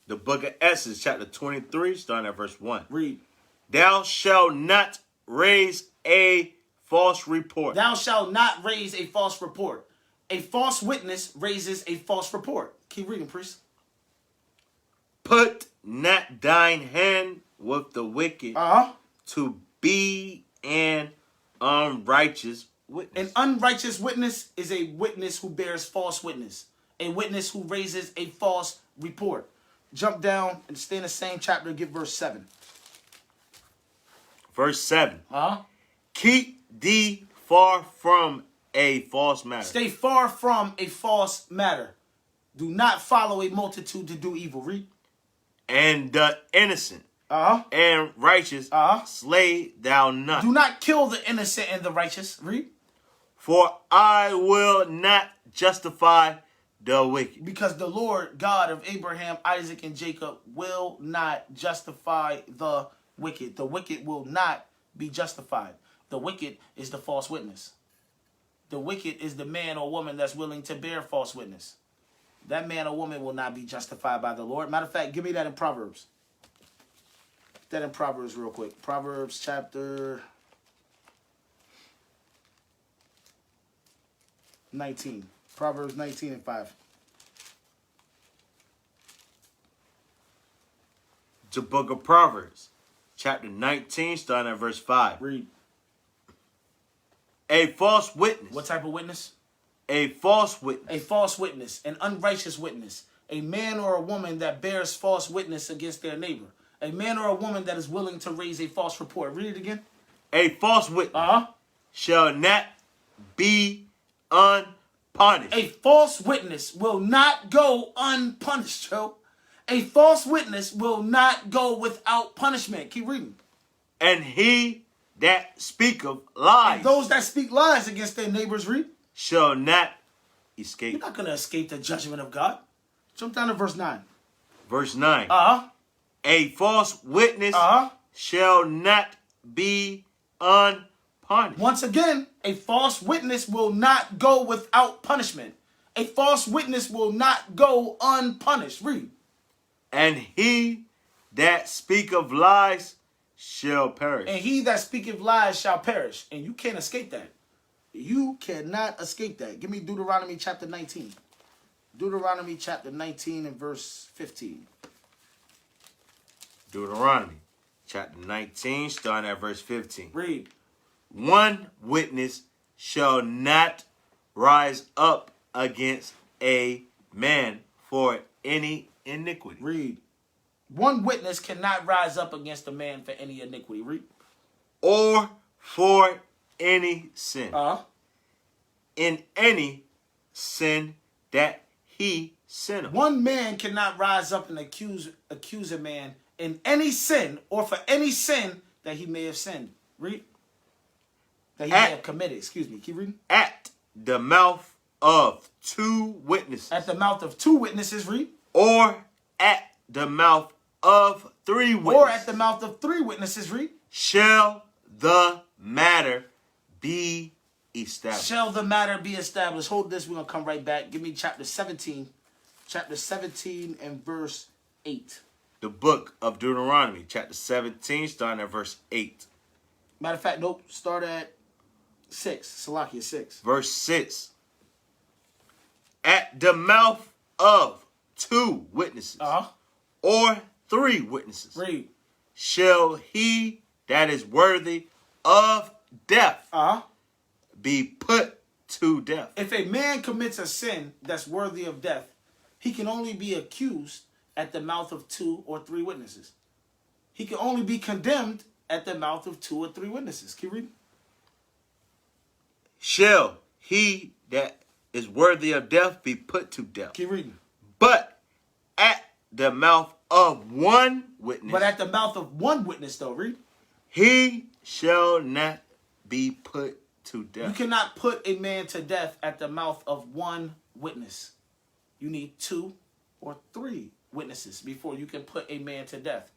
The book of Exodus chapter 23, starting at verse 1. Read. Thou shalt not raise a false report. Thou shalt not raise a false report. A false witness raises a false report. Keep reading, priest. Put not thine hand with the wicked to be an unrighteous witness. An unrighteous witness is a witness who bears false witness. A witness who raises a false report. Jump down and stay in the same chapter and get verse 7. Verse 7. Keep thee far from a false matter. Stay far from a false matter. Do not follow a multitude to do evil. Read. And the innocent and righteous slay thou not. Do not kill the innocent and the righteous. Read. For I will not justify the wicked. Because the Lord God of Abraham, Isaac, and Jacob will not justify the wicked. The wicked will not be justified. The wicked is the false witness. The wicked is the man or woman that's willing to bear false witness. That man or woman will not be justified by the Lord. Matter of fact, give me that in Proverbs. That in Proverbs real quick. Proverbs chapter 19. Proverbs 19 and 5. The book of Proverbs, chapter 19, starting at verse 5. Read. A false witness. What type of witness? A false witness. A false witness. An unrighteous witness. A man or a woman that bears false witness against their neighbor. A man or a woman that is willing to raise a false report. Read it again. A false witness shall not be unpunished. A false witness will not go unpunished, Joe. A false witness will not go without punishment. Keep reading. And he that speaketh lies. And those that speak lies against their neighbors, read. Shall not escape. You're not going to escape the judgment of God. Jump down to verse 9. Verse 9. A false witness shall not be unpunished. Once again, a false witness will not go without punishment. A false witness will not go unpunished. Read. And he that speaketh lies shall perish. And he that speaketh lies shall perish. And you can't escape that. You cannot escape that. Give me Deuteronomy chapter 19. Deuteronomy chapter 19 and verse 15. Deuteronomy chapter 19, starting at verse 15. Read. One witness shall not rise up against a man for any iniquity. Read. One witness cannot rise up against a man for any iniquity. Read. Or for any sin. In any sin that he sinneth. One man cannot rise up and accuse a man in any sin or for any sin that he may have sinned. Read. That he may have committed. Excuse me. Keep reading. At the mouth of two witnesses. At the mouth of two witnesses. Read. Or at the mouth of 3 witnesses. Or at the mouth of 3 witnesses, read. Shall the matter be established. Shall the matter be established. Hold this. We're going to come right back. Give me chapter 17. Chapter 17 and verse 8. The book of Deuteronomy, chapter 17, starting at verse 8. Matter of fact, nope. Start at 6. Salakia 6. Verse 6. At the mouth of 2 witnesses, or 3 witnesses, read. Shall he that is worthy of death be put to death. If a man commits a sin that's worthy of death, he can only be accused at the mouth of 2 or 3 witnesses. He can only be condemned at the mouth of 2 or 3 witnesses. Keep reading. Shall he that is worthy of death be put to death. Keep reading. But at the mouth of 1 witness. But at the mouth of 1 witness, though, read. He shall not be put to death. You cannot put a man to death at the mouth of 1 witness. You need 2 or 3 witnesses before you can put a man to death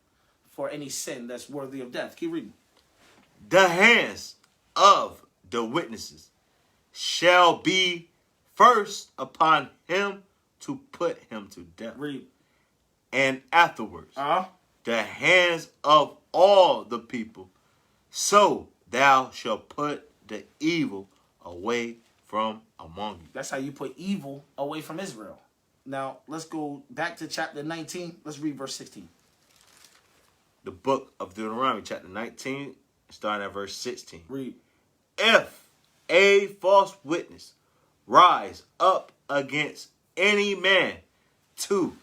for any sin that's worthy of death. Keep reading. The hands of the witnesses shall be first upon him to put him to death. Read. And afterwards, the hands of all the people, so thou shalt put the evil away from among you. That's how you put evil away from Israel. Now, let's go back to chapter 19. Let's read verse 16. The book of Deuteronomy, chapter 19, starting at verse 16. Read. If a false witness rise up against any man to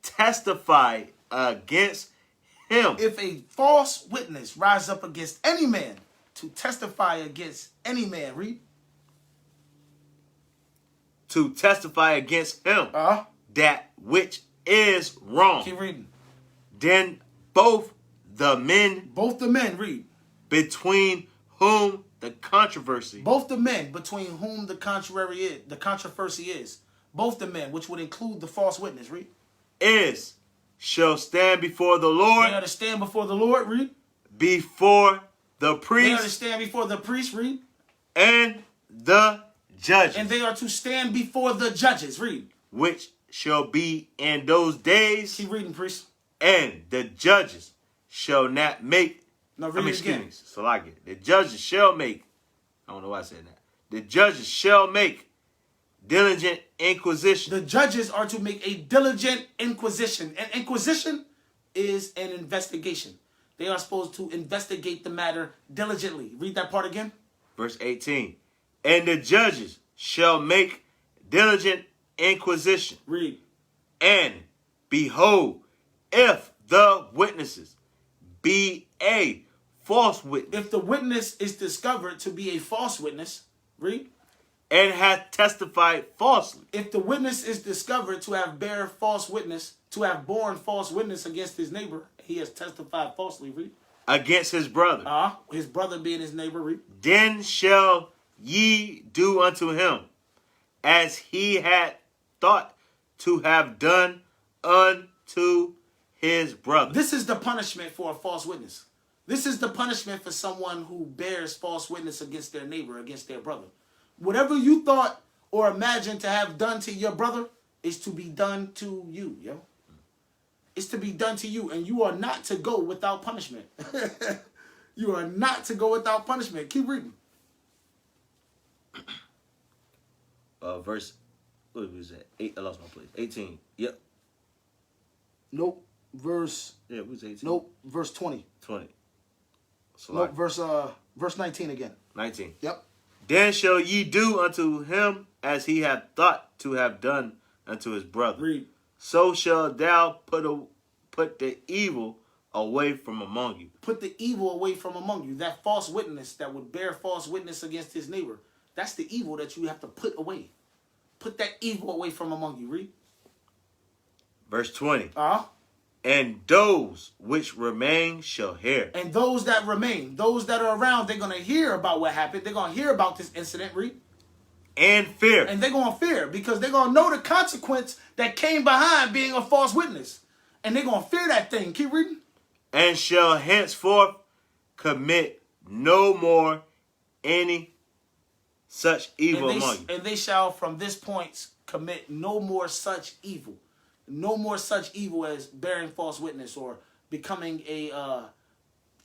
testify against him. If a false witness rise up against any man to testify against any man, read. To testify against him that which is wrong. Keep reading. Then both the men, read. Between whom the controversy. Both the men between whom the controversy is. Both the men, which would include the false witness, read. Shall stand before the Lord. They are to stand before the Lord, read. Before the priest. They are to stand before the priest, read. And the judges. And they are to stand before the judges, read. Which shall be in those days. Keep reading, priest. And the judges shall not make. No, read it again. So like it. The judges shall make. I don't know why I said that. The judges shall make diligent inquisition. The judges are to make a diligent inquisition. An inquisition is an investigation. They are supposed to investigate the matter diligently. Read that part again. Verse 18. And the judges shall make diligent inquisition. Read. And behold, if the witnesses be a false witness. If the witness is discovered to be a false witness, read. And hath testified falsely. If the witness is discovered to have borne false witness against his neighbor, he has testified falsely, read. Against his brother. His brother being his neighbor, read. Then shall ye do unto him as he had thought to have done unto his brother. This is the punishment for a false witness. This is the punishment for someone who bears false witness against their neighbor, against their brother. Whatever you thought or imagined to have done to your brother is to be done to you, yo. It's to be done to you, and you are not to go without punishment. You are not to go without punishment. Keep reading. Verse, what was that? 8. I lost my place. 18. Yep. Nope. Verse. Yeah, it was 18. Nope. Verse 20. 20. So nope. Verse 19 again. 19. Yep. Then shall ye do unto him as he hath thought to have done unto his brother. Read. So shall thou put the evil away from among you. Put the evil away from among you. That false witness that would bear false witness against his neighbor. That's the evil that you have to put away. Put that evil away from among you. Read. Verse 20. And those which remain shall hear. And those that remain, those that are around, they're going to hear about what happened. They're going to hear about this incident, read. And fear. And they're going to fear because they're going to know the consequence that came behind being a false witness. And they're going to fear that thing. Keep reading. And shall henceforth commit no more any such evil among you. And they shall from this point commit no more such evil. No more such evil as bearing false witness or becoming a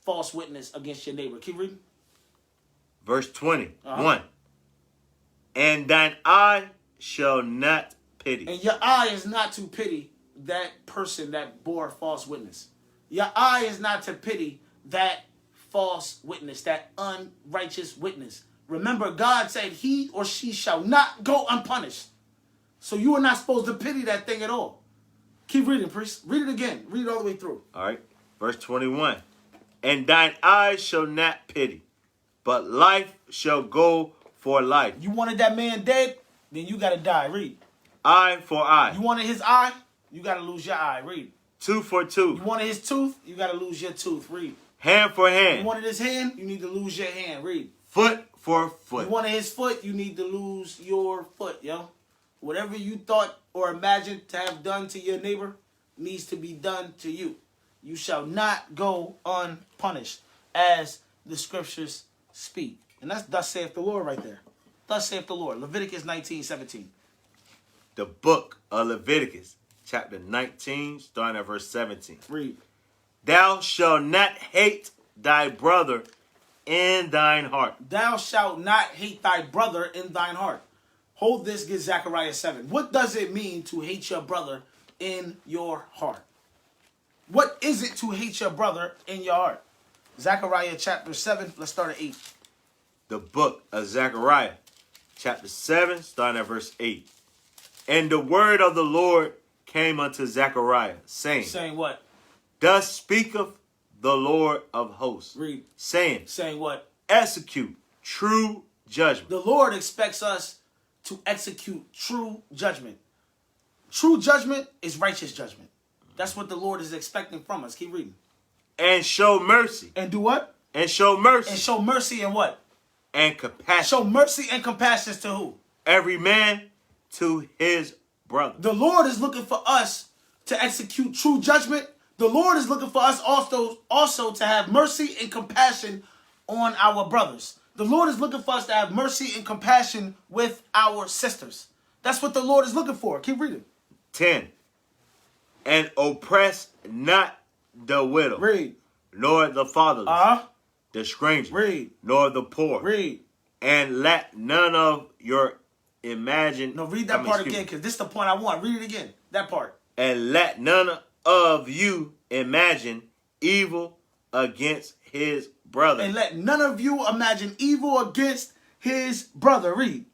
false witness against your neighbor. Keep reading. Verse 21. And thine eye shall not pity. And your eye is not to pity that person that bore false witness. Your eye is not to pity that false witness, that unrighteous witness. Remember, God said he or she shall not go unpunished. So you are not supposed to pity that thing at all. Keep reading, priest. Read it again. Read it all the way through. All right. Verse 21. And thine eyes shall not pity, but life shall go for life. You wanted that man dead? Then you got to die. Read. Eye for eye. You wanted his eye? You got to lose your eye. Read. Tooth for tooth. You wanted his tooth? You got to lose your tooth. Read. Hand for hand. You wanted his hand? You need to lose your hand. Read. Foot for foot. You wanted his foot? You need to lose your foot, yo. Whatever you thought or imagined to have done to your neighbor needs to be done to you. You shall not go unpunished, as the scriptures speak. And that's thus saith the Lord right there. Thus saith the Lord. Leviticus 19:17. The book of Leviticus, chapter 19, starting at verse 17. Read. Thou shalt not hate thy brother in thine heart. Thou shalt not hate thy brother in thine heart. Hold this, get Zechariah 7. What does it mean to hate your brother in your heart? What is it to hate your brother in your heart? Zechariah chapter 7, let's start at 8. The book of Zechariah, chapter 7, starting at verse 8. And the word of the Lord came unto Zechariah, saying. Saying what? Thus speaketh the Lord of hosts. Read. Saying. Saying what? Execute true judgment. The Lord expects us to execute true judgment. True judgment is righteous judgment. That's what the Lord is expecting from us. Keep reading. And show mercy. And do what? And show mercy. And show mercy and what? And compassion. Show mercy and compassion to who? Every man to his brother. The Lord is looking for us to execute true judgment. The Lord is looking for us also to have mercy and compassion on our brothers. The Lord is looking for us to have mercy and compassion with our sisters. That's what the Lord is looking for. Keep reading. 10. And oppress not the widow. Read. Nor the fatherless. The stranger. Read. Nor the poor. Read. And let none of your imagine. No, read that part again, because this is the point I want. Read it again. That part. And let none of you imagine evil against his brother. And let none of you imagine evil against his brother. Read.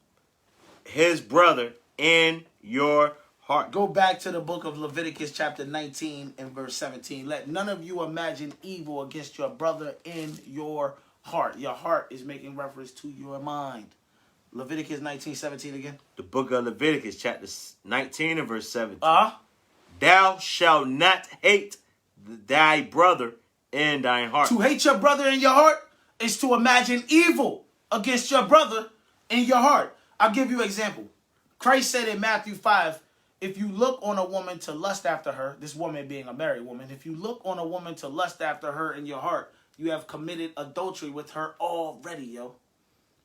His brother in your heart. Go back to the book of Leviticus chapter 19 and verse 17. Let none of you imagine evil against your brother in your heart. Your heart is making reference to your mind. Leviticus 19:17 again. The book of Leviticus chapter 19 and verse 17. Thou shalt not hate thy brother in thine heart. To hate your brother in your heart is to imagine evil against your brother in your heart. I'll give you an example. Christ said in Matthew 5, if you look on a woman to lust after her, this woman being a married woman, if you look on a woman to lust after her in your heart, you have committed adultery with her already, yo.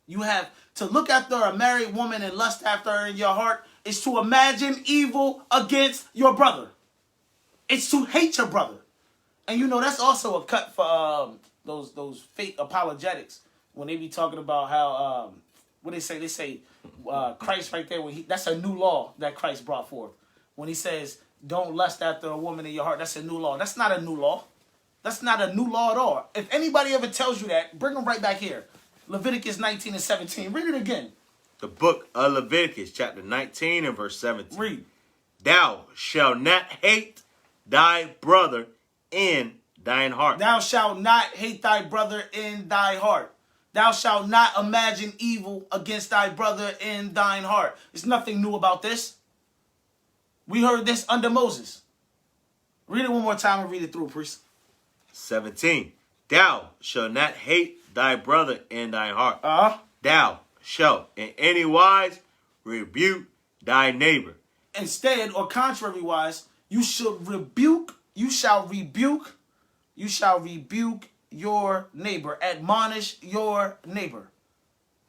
You have to look after a married woman and lust after her in your heart is to imagine evil against your brother. It's to hate your brother. And you know, that's also a cut for those fake apologetics when they be talking about how, what they say Christ right there, that's a new law that Christ brought forth. When he says, don't lust after a woman in your heart, that's a new law. That's not a new law. That's not a new law at all. If anybody ever tells you that, bring them right back here. Leviticus 19 and 17. Read it again. The book of Leviticus, chapter 19 and verse 17. Read. Thou shalt not hate thy brother in thine heart. Thou shalt not hate thy brother in thy heart. Thou shalt not imagine evil against thy brother in thine heart. There's nothing new about this. We heard this under Moses. Read it one more time and read it through, priest. 17. Thou shalt not hate thy brother in thine heart. Thou shalt in any wise rebuke thy neighbor. Instead, or contrary-wise, you should rebuke you shall rebuke your neighbor. Admonish your neighbor.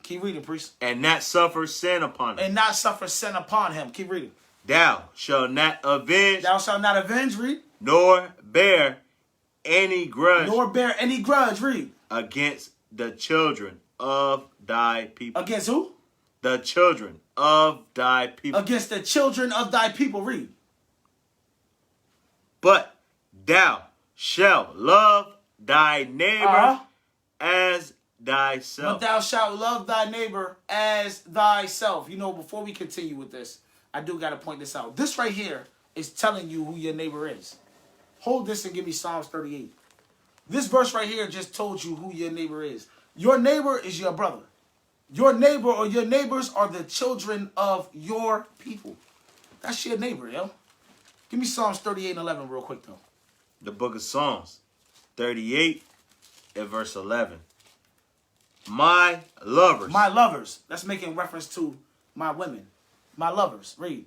Keep reading, priest. And not suffer sin upon him. And not suffer sin upon him. Keep reading. Thou shalt not avenge. Thou shalt not avenge, read. Nor bear any grudge. Nor bear any grudge, read. Against the children of thy people. Against who? The children of thy people. Against the children of thy people, read. But thou shalt love thy neighbor as thyself. But thou shalt love thy neighbor as thyself. You know, before we continue with this, I do got to point this out. This right here is telling you who your neighbor is. Hold this and give me Psalms 38. This verse right here just told you who your neighbor is. Your neighbor is your brother. Your neighbor or your neighbors are the children of your people. That's your neighbor, yo. Give me Psalms 38 and 11 real quick, though. The book of Psalms 38 and verse 11. My lovers. My lovers. That's making reference to my women. My lovers. Read.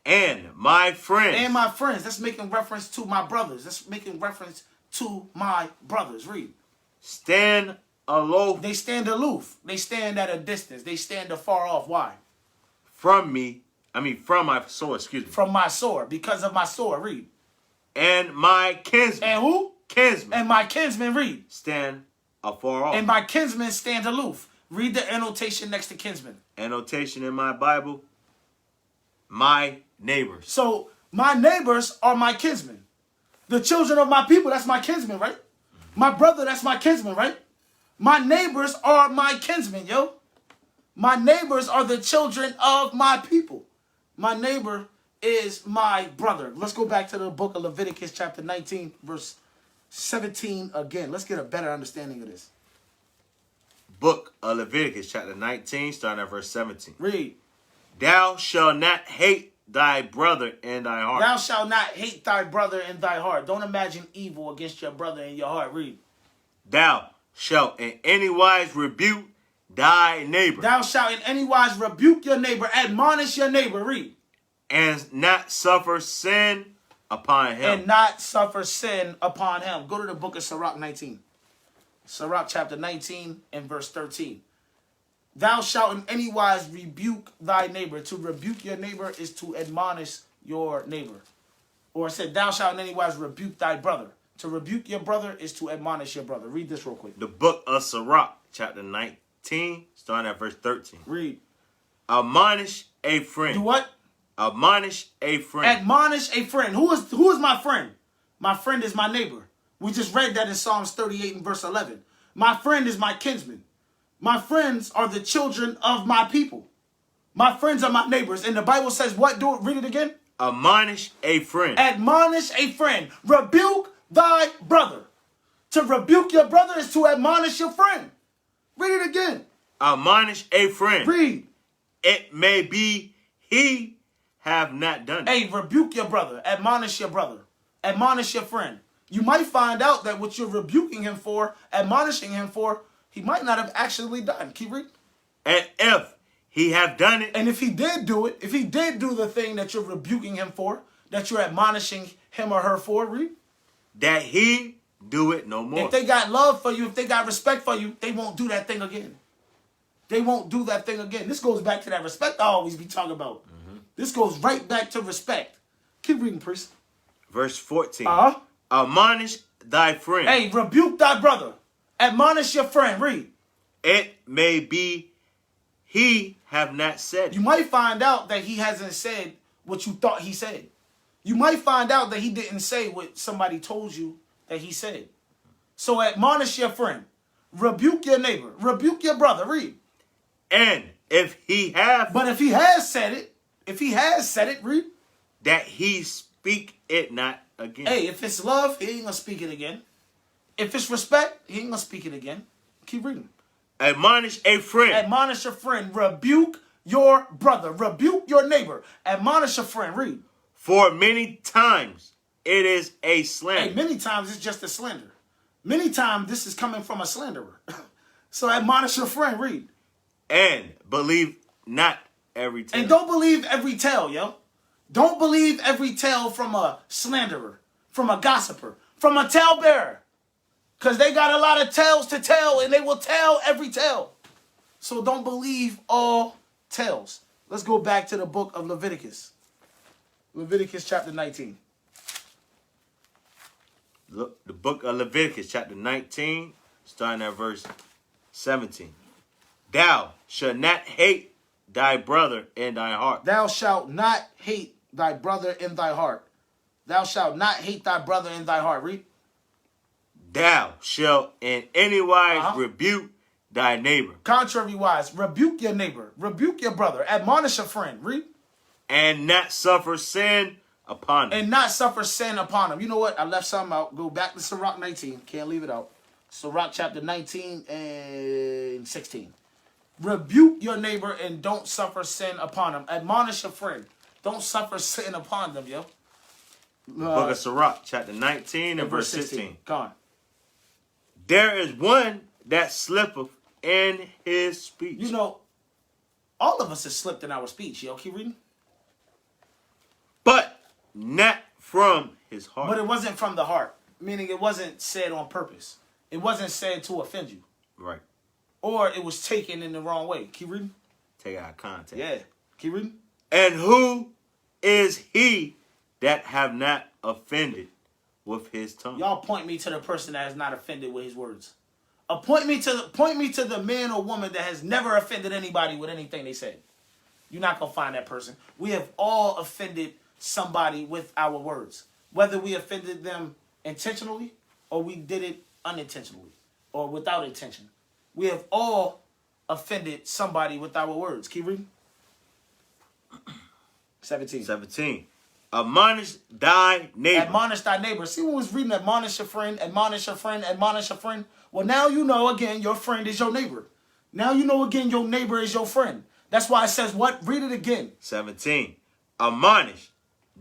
And my friends. And my friends. That's making reference to my brothers. That's making reference to my brothers. Read. Stand aloof. They stand aloof. They stand at a distance. They stand afar off. Why? From my sword, excuse me. From my sword. Because of my sword. Read. And my kinsmen. And who? Kinsmen. And my kinsmen. Read. Stand afar off. And my kinsmen stand aloof. Read the annotation next to kinsmen. Annotation in my Bible. My neighbors. So my neighbors are my kinsmen. The children of my people, that's my kinsmen, right? My brother, that's my kinsman, right? My neighbors are my kinsmen, yo. My neighbors are the children of my people. My neighbor is my brother. Let's go back to the book of Leviticus chapter 19, verse 17 again. Let's get a better understanding of this. Book of Leviticus chapter 19, starting at verse 17. Read. Thou shalt not hate thy brother in thy heart. Thou shalt not hate thy brother in thy heart. Don't imagine evil against your brother in your heart. Read. Thou shalt in any wise rebuke thy neighbor. Thou shalt in any wise rebuke your neighbor. Admonish your neighbor. Read. And not suffer sin upon him. And not suffer sin upon him. Go to the book of Sirach 19. Sirach chapter 19 and verse 13. Thou shalt in any wise rebuke thy neighbor. To rebuke your neighbor is to admonish your neighbor. Or it said, thou shalt in any wise rebuke thy brother. To rebuke your brother is to admonish your brother. Read this real quick. The book of Sirach, chapter 19, starting at verse 13. Read. Admonish a friend. Do what? Admonish a friend. Admonish a friend. Who is my friend? My friend is my neighbor. We just read that in Psalms 38 and verse 11. My friend is my kinsman. My friends are the children of my people. My friends are my neighbors. And the Bible says what? Read it again. Admonish a friend. Admonish a friend. Rebuke thy brother. To rebuke your brother is to admonish your friend. Read it again. Admonish a friend. Read. It may be he have not done it. Hey, rebuke your brother. Admonish your brother. Admonish your friend. You might find out that what you're rebuking him for, admonishing him for, he might not have actually done. Keep reading. And if he have done it. And if he did do it, if he did do the thing that you're rebuking him for, that you're admonishing him or her for, read. That he do it no more. If they got love for you, if they got respect for you, they won't do that thing again. They won't do that thing again. This goes back to that respect I always be talking about. Mm-hmm. This goes right back to respect. Keep reading, priest. Verse 14. Uh-huh. Admonish thy friend. Hey, rebuke thy brother. Admonish your friend. Read. It may be he have not said. You might find out that he hasn't said what you thought he said. You might find out that he didn't say what somebody told you that he said. So admonish your friend. Rebuke your neighbor. Rebuke your brother. Read. And if he have. But if he has said it, read. That he speak it not again. Hey, if it's love, he ain't gonna speak it again. If it's respect, he ain't gonna speak it again. Keep reading. Admonish a friend. Admonish a friend. Rebuke your brother. Rebuke your neighbor. Admonish a friend. Read. For many times it is a slander. Hey, many times it's just a slander. Many times this is coming from a slanderer. So admonish your friend. Read. And believe not every tale. And don't believe every tale, yo. Don't believe every tale from a slanderer, from a gossiper, from a talebearer. Because they got a lot of tales to tell, and they will tell every tale. So don't believe all tales. Let's go back to the book of Leviticus. Leviticus chapter 19. Look, the book of Leviticus chapter 19, starting at verse 17. Thou shalt not hate thy brother in thy heart. Thou shalt not hate thy brother in thy heart. Thou shalt not hate thy brother in thy heart. Read. Thou shalt in any wise rebuke thy neighbor. Contrariwise, rebuke your neighbor. Rebuke your brother. Admonish a friend. Read. And not suffer sin upon him. And not suffer sin upon him. You know what? I left something out. Go back to Sirach 19. Can't leave it out. Sirach chapter 19 and 16. Rebuke your neighbor and don't suffer sin upon him. Admonish a friend. Don't suffer sin upon them, yo. Book of Sirach chapter 19 and verse 16. Go on. There is one that slippeth in his speech. You know, all of us have slipped in our speech, yo. Keep reading. But not from his heart. But it wasn't from the heart. Meaning it wasn't said on purpose. It wasn't said to offend you. Right. Or it was taken in the wrong way. Keep reading. Take out of context. Yeah. Keep reading. And who is he that have not offended with his tongue? Y'all point me to the person that has not offended with his words. Point me to the man or woman that has never offended anybody with anything they said. You're not going to find that person. We have all offended somebody with our words. Whether we offended them intentionally or we did it unintentionally or without intention. We have all offended somebody with our words. Keep reading. 17. Admonish thy neighbor. Admonish thy neighbor. See when we was reading admonish a friend, admonish a friend, admonish a friend. Well, now you know again your friend is your neighbor. Now you know again your neighbor is your friend. That's why it says what? Read it again. 17. Admonish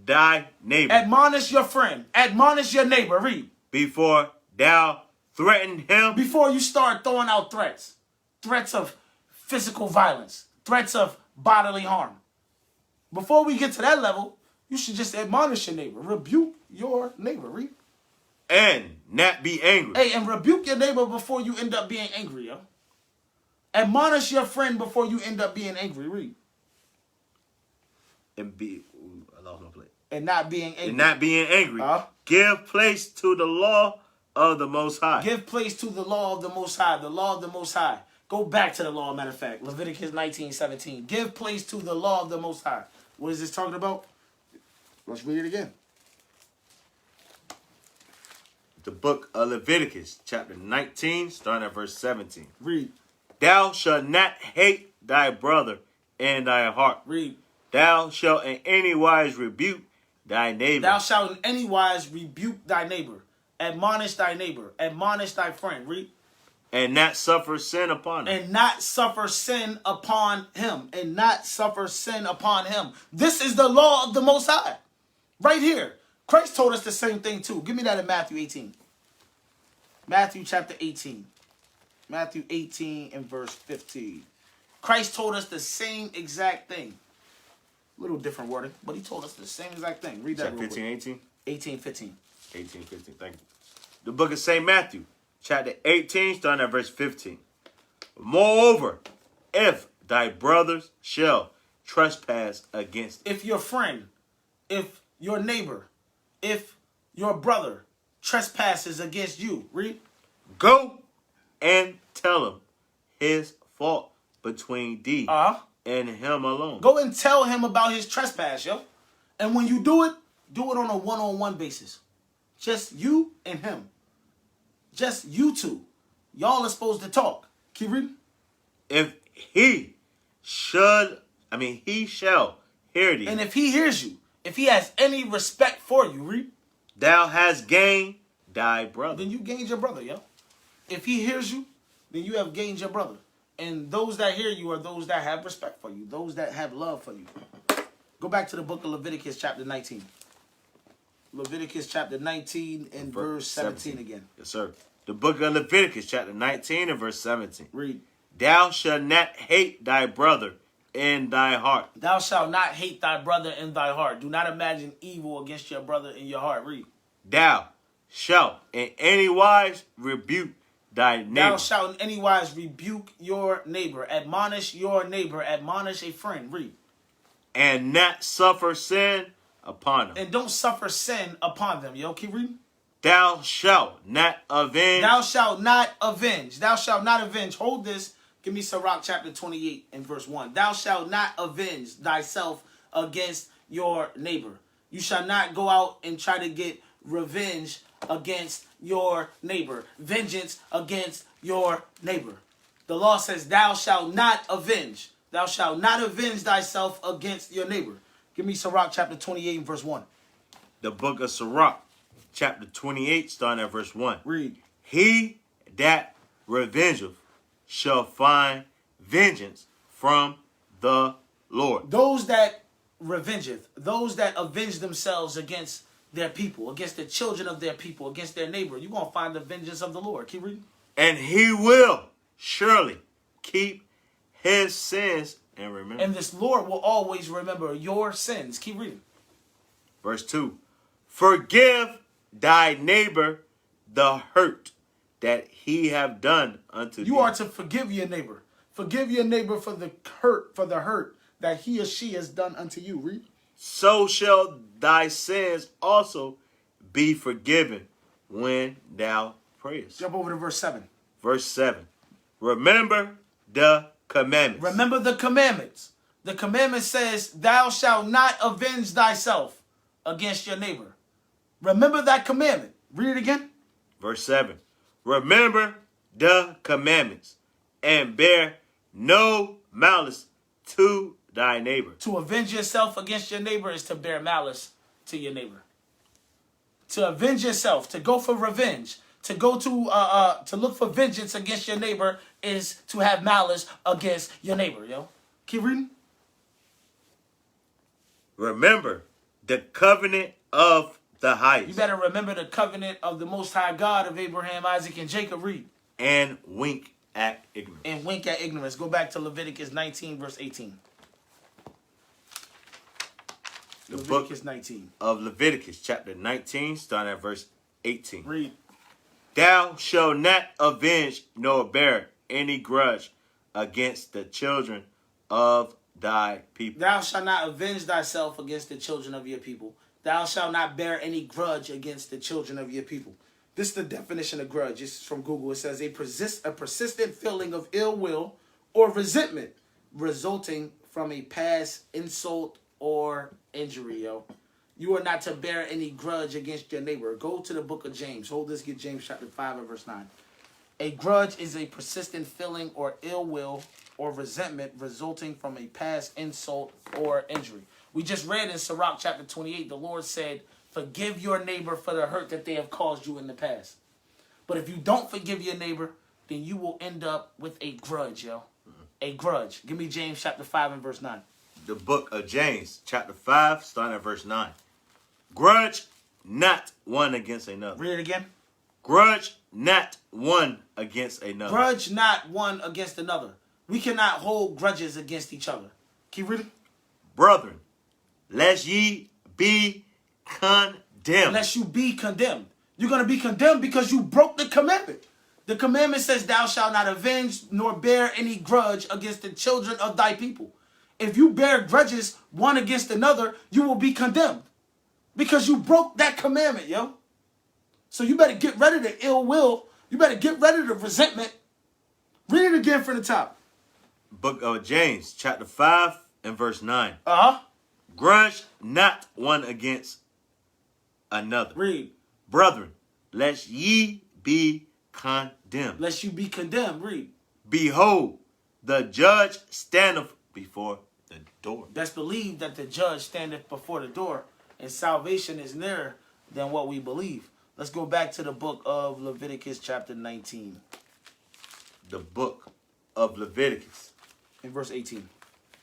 thy neighbor. Admonish your friend. Admonish your neighbor. Read. Before thou threaten him. Before you start throwing out threats. Threats of physical violence. Threats of bodily harm. Before we get to that level, you should just admonish your neighbor. Rebuke your neighbor. Read. And not be angry. Hey, and rebuke your neighbor before you end up being angry, yo. Admonish your friend before you end up being angry. Read. And be... I lost my place. And not being angry. And not being angry. Give place to the law of the Most High. Give place to the law of the Most High. The law of the Most High. Go back to the law, matter of fact. Leviticus 19:17. Give place to the law of the Most High. What is this talking about? Let's read it again. The book of Leviticus, chapter 19, starting at verse 17. Read. Thou shalt not hate thy brother in thy heart. Read. Thou shalt in any wise rebuke thy neighbor. Thou shalt in any wise rebuke thy neighbor. Admonish thy neighbor. Admonish thy friend. Read. And not suffer sin upon him. And not suffer sin upon him. And not suffer sin upon him. This is the law of the Most High. Right here. Christ told us the same thing too. Give me that in Matthew 18. Matthew chapter 18. Matthew 18 and verse 15. Christ told us the same exact thing. Little different wording, but he told us the same exact thing. Read that real 15, quick. 18? 18, 15. 18, 15, thank you. The book of St. Matthew, chapter 18, starting at verse 15. Moreover, if thy brothers shall trespass against thee. If your friend, if your neighbor, if your brother trespasses against you, read. Go and tell him his fault between thee and him alone. Go and tell him about his trespass, yo. And when you do it on a one-on-one basis. Just you and him. Just you two. Y'all are supposed to talk. Keep reading. If he shall hear thee. And if he hears you, if he has any respect for you, read. Thou hast gained thy brother. Then you gained your brother, yo. If he hears you, then you have gained your brother. And those that hear you are those that have respect for you. Those that have love for you. Go back to the book of Leviticus chapter 19. Leviticus chapter 19 and verse 17 again. Yes, sir. The book of Leviticus chapter 19 and verse 17. Read. Thou shalt not hate thy brother in thy heart. Thou shalt not hate thy brother in thy heart. Do not imagine evil against your brother in your heart. Read. Thou shalt in any wise rebuke thy neighbor. Thou shalt in any wise rebuke your neighbor. Admonish your neighbor. Admonish a friend. Read. And not suffer sin upon them. And don't suffer sin upon them. Yo, keep reading. Thou shalt not avenge. Thou shalt not avenge. Thou shalt not avenge. Hold this. Give me Sirach chapter 28 and verse 1. Thou shalt not avenge thyself against your neighbor. You shall not go out and try to get revenge against your neighbor. Vengeance against your neighbor. The law says thou shalt not avenge. Thou shalt not avenge thyself against your neighbor. Give me Sirach chapter 28 and verse 1. The book of Sirach chapter 28 starting at verse 1. Read. He that revengeth shall find vengeance from the Lord. Those that revengeth, those that avenge themselves against their people, against the children of their people, against their neighbor, you're going to find the vengeance of the Lord. Keep reading. And he will surely keep his sins and remember. And this Lord will always remember your sins. Keep reading. Verse 2. Forgive thy neighbor the hurt that he have done unto thee. You are to forgive your neighbor. Forgive your neighbor for the hurt that he or she has done unto you. Read. So shall thy sins also be forgiven when thou prayest. Jump over to verse 7. Verse 7. Remember the commandments. Remember the commandments. The commandment says, thou shalt not avenge thyself against your neighbor. Remember that commandment. Read it again. Verse 7. Remember the commandments and bear no malice to thy neighbor. To avenge yourself against your neighbor is to bear malice to your neighbor. To avenge yourself, to go for revenge, to go to look for vengeance against your neighbor is to have malice against your neighbor, yo. Keep reading. Remember the covenant of the highest. You better remember the covenant of the Most High God of Abraham, Isaac, and Jacob. Read. And wink at ignorance. And wink at ignorance. Go back to Leviticus 19, verse 18. The Leviticus book 19. of Leviticus, chapter 19, starting at verse 18. Read. Thou shalt not avenge nor bear any grudge against the children of thy people. Thou shalt not avenge thyself against the children of your people. Thou shalt not bear any grudge against the children of your people. This is the definition of grudge. It's from Google. It says a persistent feeling of ill will or resentment resulting from a past insult or injury, yo. You are not to bear any grudge against your neighbor. Go to the book of James. Hold this, get James chapter 5 and verse 9. A grudge is a persistent feeling or ill will or resentment resulting from a past insult or injury. We just read in Sirach chapter 28, the Lord said, forgive your neighbor for the hurt that they have caused you in the past. But if you don't forgive your neighbor, then you will end up with a grudge, yo. A grudge. Give me James chapter 5 and verse 9. The book of James, chapter 5, starting at verse 9. Grudge not one against another. Read it again. Grudge not one against another. Grudge not one against another. We cannot hold grudges against each other. Keep reading. Brethren, lest ye be condemned. Lest you be condemned. You're going to be condemned because you broke the commandment. The commandment says, thou shalt not avenge nor bear any grudge against the children of thy people. If you bear grudges one against another, you will be condemned. Because you broke that commandment, yo. So you better get rid of the ill will. You better get rid of the resentment. Read it again from the top. Book of James, chapter 5 and verse 9. Uh-huh. Grudge not one against another. Read. Brethren, lest ye be condemned. Lest you be condemned. Read. Behold, the judge standeth before the door. Best believe that the judge standeth before the door, and salvation is nearer than what we believe. Let's go back to the book of Leviticus chapter 19. The book of Leviticus. In verse 18.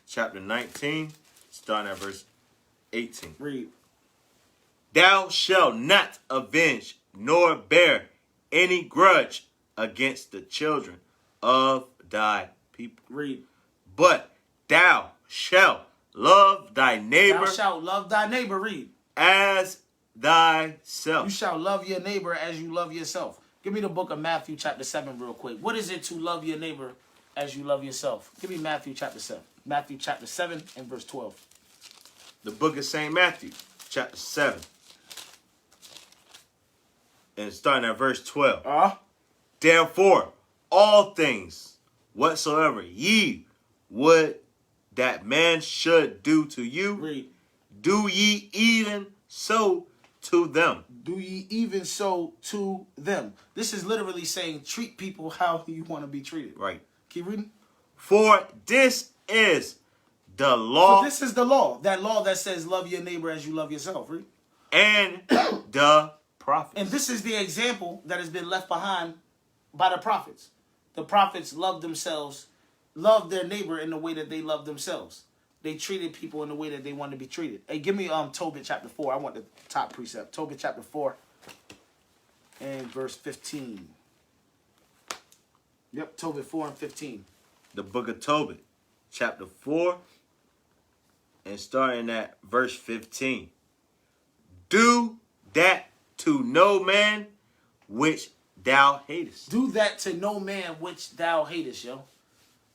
Chapter 19, starting at verse 18. Read. Thou shalt not avenge nor bear any grudge against the children of thy people. Read. But thou shalt love thy neighbor. Thou shalt love thy neighbor. Read. As thyself. You shall love your neighbor as you love yourself. Give me the book of Matthew chapter 7 real quick. What is it to love your neighbor as you love yourself? Give me Matthew chapter 7. Matthew chapter 7 and verse 12. The book of St. Matthew, chapter 7. And starting at verse 12. Therefore, all things whatsoever ye would that man should do to you, read. Do ye even so to them. Do ye even so to them. This is literally saying treat people how you want to be treated. Right. Keep reading. For this is the law. For this is the law. That law that says love your neighbor as you love yourself. Read. And the prophets. And this is the example that has been left behind by the prophets. The prophets loved themselves, loved their neighbor in the way that they loved themselves. They treated people in the way that they wanted to be treated. Hey, give me Tobit chapter 4. I want the top precept. Tobit chapter 4 and verse 15. Yep, Tobit 4 and 15. The book of Tobit, chapter 4, and starting at verse 15. Do that to no man which thou hatest. Do that to no man which thou hatest, yo.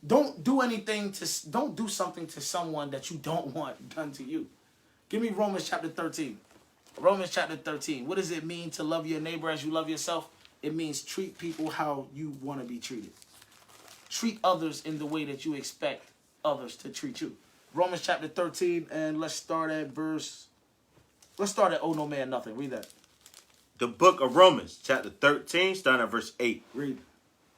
Don't do something to someone that you don't want done to you. Give me Romans chapter 13. Romans chapter 13. What does it mean to love your neighbor as you love yourself? It means treat people how you want to be treated. Treat others in the way that you expect others to treat you. Romans chapter 13, and let's start at oh no man nothing. Read that. The book of Romans, chapter 13, starting at verse 8. Read.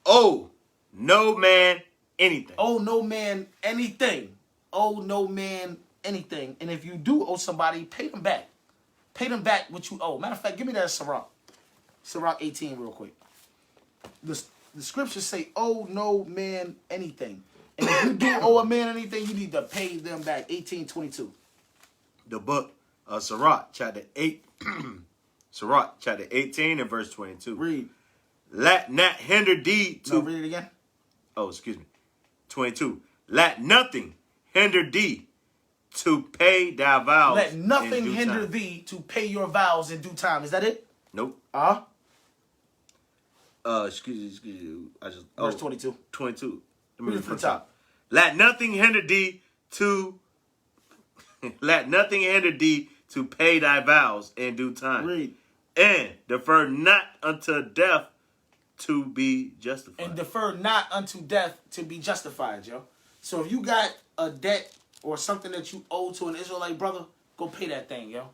Oh, no man anything. Oh no man anything. Oh no man anything. And if you do owe somebody, pay them back. Pay them back what you owe. Matter of fact, give me that Sirach. Sirach 18 real quick. The scriptures say, oh no man anything. And if you do owe a man anything, you need to pay them back. 18:22. The book of Sirach, chapter 8. Sirach, chapter 18 and verse 22. Read. Let not hinder thee to... No, read it again. Oh, excuse me. 22. Let nothing hinder thee to pay thy vows. Let nothing in due hinder time. thee to pay your vows in due time. Is that it? Nope. Excuse you. Verse 22. 22. Read it from the top. Let nothing hinder thee to... Let nothing hinder thee to pay thy vows in due time. Read. And defer not unto death to be justified. And defer not unto death to be justified, yo. So if you got a debt or something that you owe to an Israelite brother, go pay that thing, yo.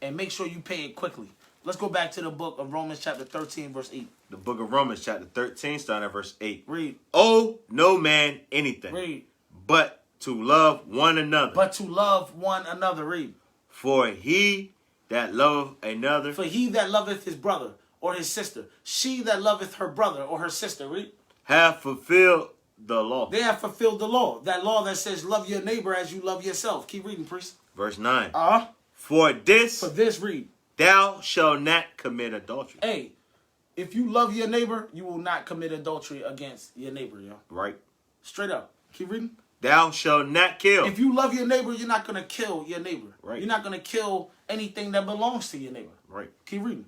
And make sure you pay it quickly. Let's go back to the book of Romans chapter 13, verse 8. The book of Romans chapter 13, starting at verse 8. Read. Owe no man anything. Read. But to love one another. But to love one another. Read. For he that loveth another. For he that loveth his brother or his sister. She that loveth her brother or her sister. Read. Have fulfilled the law. They have fulfilled the law. That law that says love your neighbor as you love yourself. Keep reading, priest. Verse 9. For this, read. Thou shalt not commit adultery. Hey, if you love your neighbor, you will not commit adultery against your neighbor, yo. Right. Straight up. Keep reading. Thou shalt not kill. If you love your neighbor, you're not going to kill your neighbor. Right. You're not going to kill anything that belongs to your neighbor. Right. Keep reading.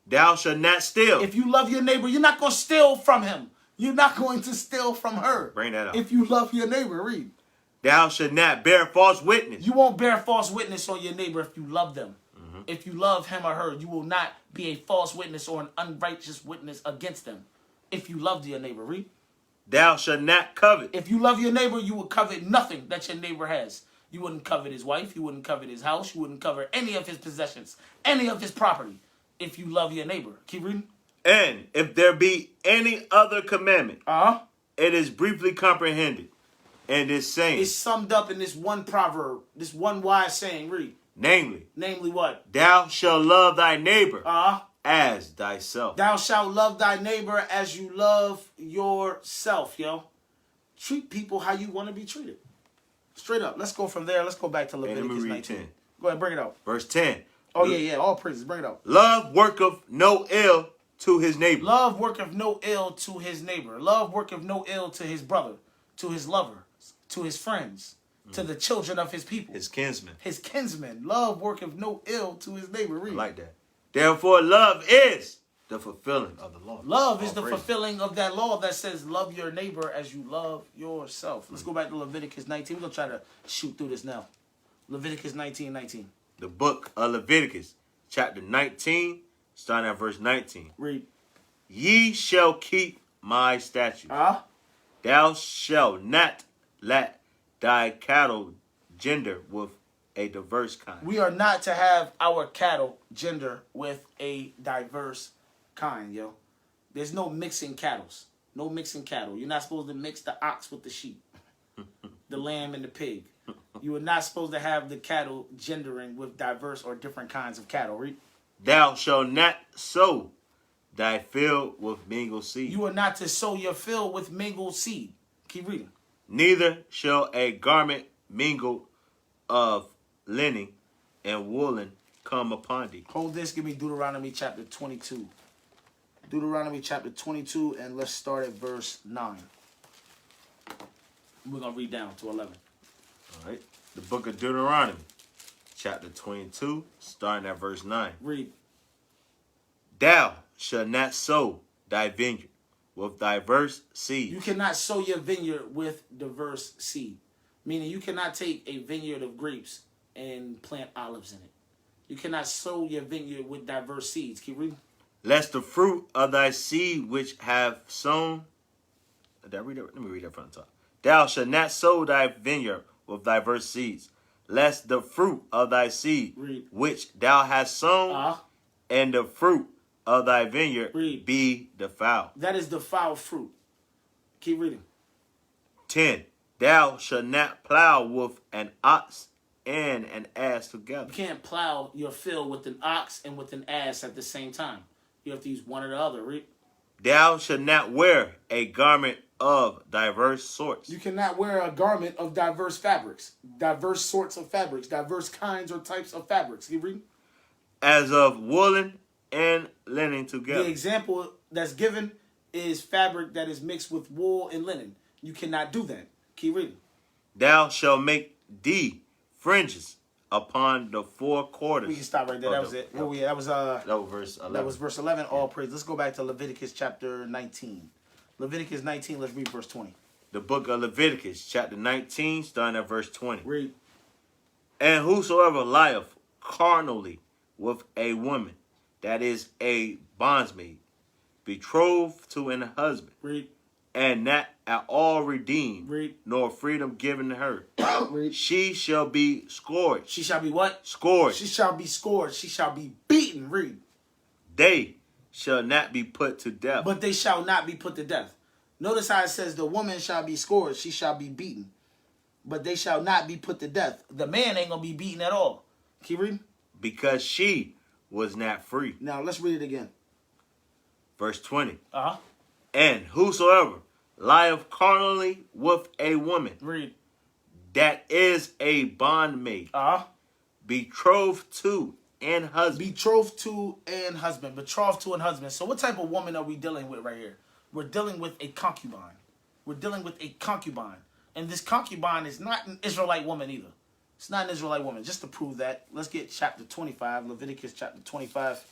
Thou shalt not steal. If you love your neighbor, you're not going to steal from him. You're not going to steal from her. Bring that up. If you love your neighbor, read. Thou shalt not bear false witness. You won't bear false witness on your neighbor if you love them. Mm-hmm. If you love him or her, you will not be a false witness or an unrighteous witness against them. If you love your neighbor, read. Thou shalt not covet. If you love your neighbor, you will covet nothing that your neighbor has. You wouldn't covet his wife. You wouldn't covet his house. You wouldn't covet any of his possessions, any of his property. If you love your neighbor. Keep reading. And if there be any other commandment, it is briefly comprehended and is saying. It's summed up in this one proverb, this one wise saying. Read. Namely what? Thou shalt love thy neighbor as thyself. Thou shalt love thy neighbor as you love yourself, yo. Treat people how you want to be treated. Straight up. Let's go from there. Let's go back to Leviticus 19. 10. Go ahead, bring it out. Verse 10. Oh, yeah. All praises. Bring it out. Love worketh no ill to his neighbor. Love worketh no ill to his neighbor. Love worketh no ill to his brother, to his lover, to his friends. to the children of his people. His kinsmen. His kinsmen. Love worketh no ill to his neighbor. Read. I like that. Therefore, love is the fulfilling of the law. Love is the fulfilling of that law that says love your neighbor as you love yourself. Let's go back to Leviticus 19. We're going to try to shoot through this now. Leviticus 19:19. The book of Leviticus, chapter 19, starting at verse 19. Read. Ye shall keep my statutes. Thou shalt not let thy cattle gender with a diverse kind. We are not to have our cattle gender with a diverse kind, yo. There's no mixing cattle. No mixing cattle. You're not supposed to mix the ox with the sheep, the lamb and the pig. You are not supposed to have the cattle gendering with diverse or different kinds of cattle. Read. Thou shalt not sow thy field with mingled seed. You are not to sow your field with mingled seed. Keep reading. Neither shall a garment mingled of linen and woolen come upon thee. Hold this. Give me Deuteronomy chapter 22. Deuteronomy chapter 22, and let's start at verse 9. We're going to read down to 11. All right. The book of Deuteronomy, chapter 22, starting at verse 9. Read. Thou shalt not sow thy vineyard with diverse seed. You cannot sow your vineyard with diverse seed. Meaning you cannot take a vineyard of grapes and plant olives in it. You cannot sow your vineyard with diverse seeds. Keep reading. Lest the fruit of thy seed which have sown. Did I read that? Let me read that from the top. Thou shalt not sow thy vineyard with diverse seeds, lest the fruit of thy seed which thou hast sown and the fruit of thy vineyard be defiled. That is defiled fruit. Keep reading. 10. Thou shalt not plow with an ox and an ass together. You can't plow your field with an ox and with an ass at the same time. You have to use one or the other. Read. Thou shalt not wear a garment of diverse sorts. You cannot wear a garment of diverse fabrics, diverse sorts of fabrics, diverse kinds or types of fabrics. Keep reading. As of woolen and linen together. The example that's given is fabric that is mixed with wool and linen. You cannot do that. Keep reading. Thou shalt make thee fringes upon the four quarters. We can stop right there. That was it. That was verse 11. That was verse 11. All praise. Let's go back to Leviticus chapter 19. Leviticus 19. Let's read verse 20. The book of Leviticus, chapter 19, starting at verse 20. Read. And whosoever lieth carnally with a woman, that is a bondsmaid, betrothed to an husband, read, and not at all redeemed, read, nor freedom given to her, read, she shall be scourged. She shall be what? Scourged. She shall be scourged. She shall be beaten. Read. They shall not be put to death. But they shall not be put to death. Notice how it says the woman shall be scourged. She shall be beaten. But they shall not be put to death. The man ain't going to be beaten at all. Keep reading. Because she was not free. Now, let's read it again. Verse 20. And whosoever lieth carnally with a woman, read, that is a bondmaid, betrothed to an husband. Betrothed to an husband. Betrothed to an husband. So what type of woman are we dealing with right here? We're dealing with a concubine. We're dealing with a concubine. And this concubine is not an Israelite woman either. It's not an Israelite woman. Just to prove that, let's get chapter 25, Leviticus chapter 25,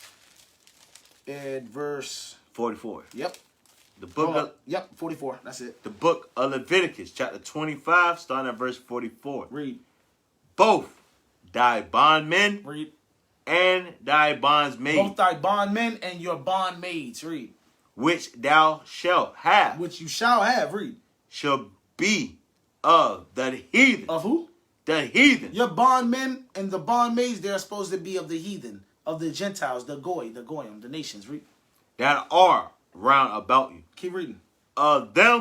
and verse 44. Yep. The book of, yep, 44. That's it. The book of Leviticus, chapter 25, starting at verse 44. Read. Both thy bondmen, read, and thy bondsmaids. Both thy bondmen and your bondmaids. Read. Which thou shalt have. Which you shall have. Read. Shall be of the heathen. Of who? The heathen. Your bondmen and the bondmaids, they're supposed to be of the heathen, of the Gentiles, the Goy, the Goyim, the nations. Read. That are round about you. Keep reading. Of them,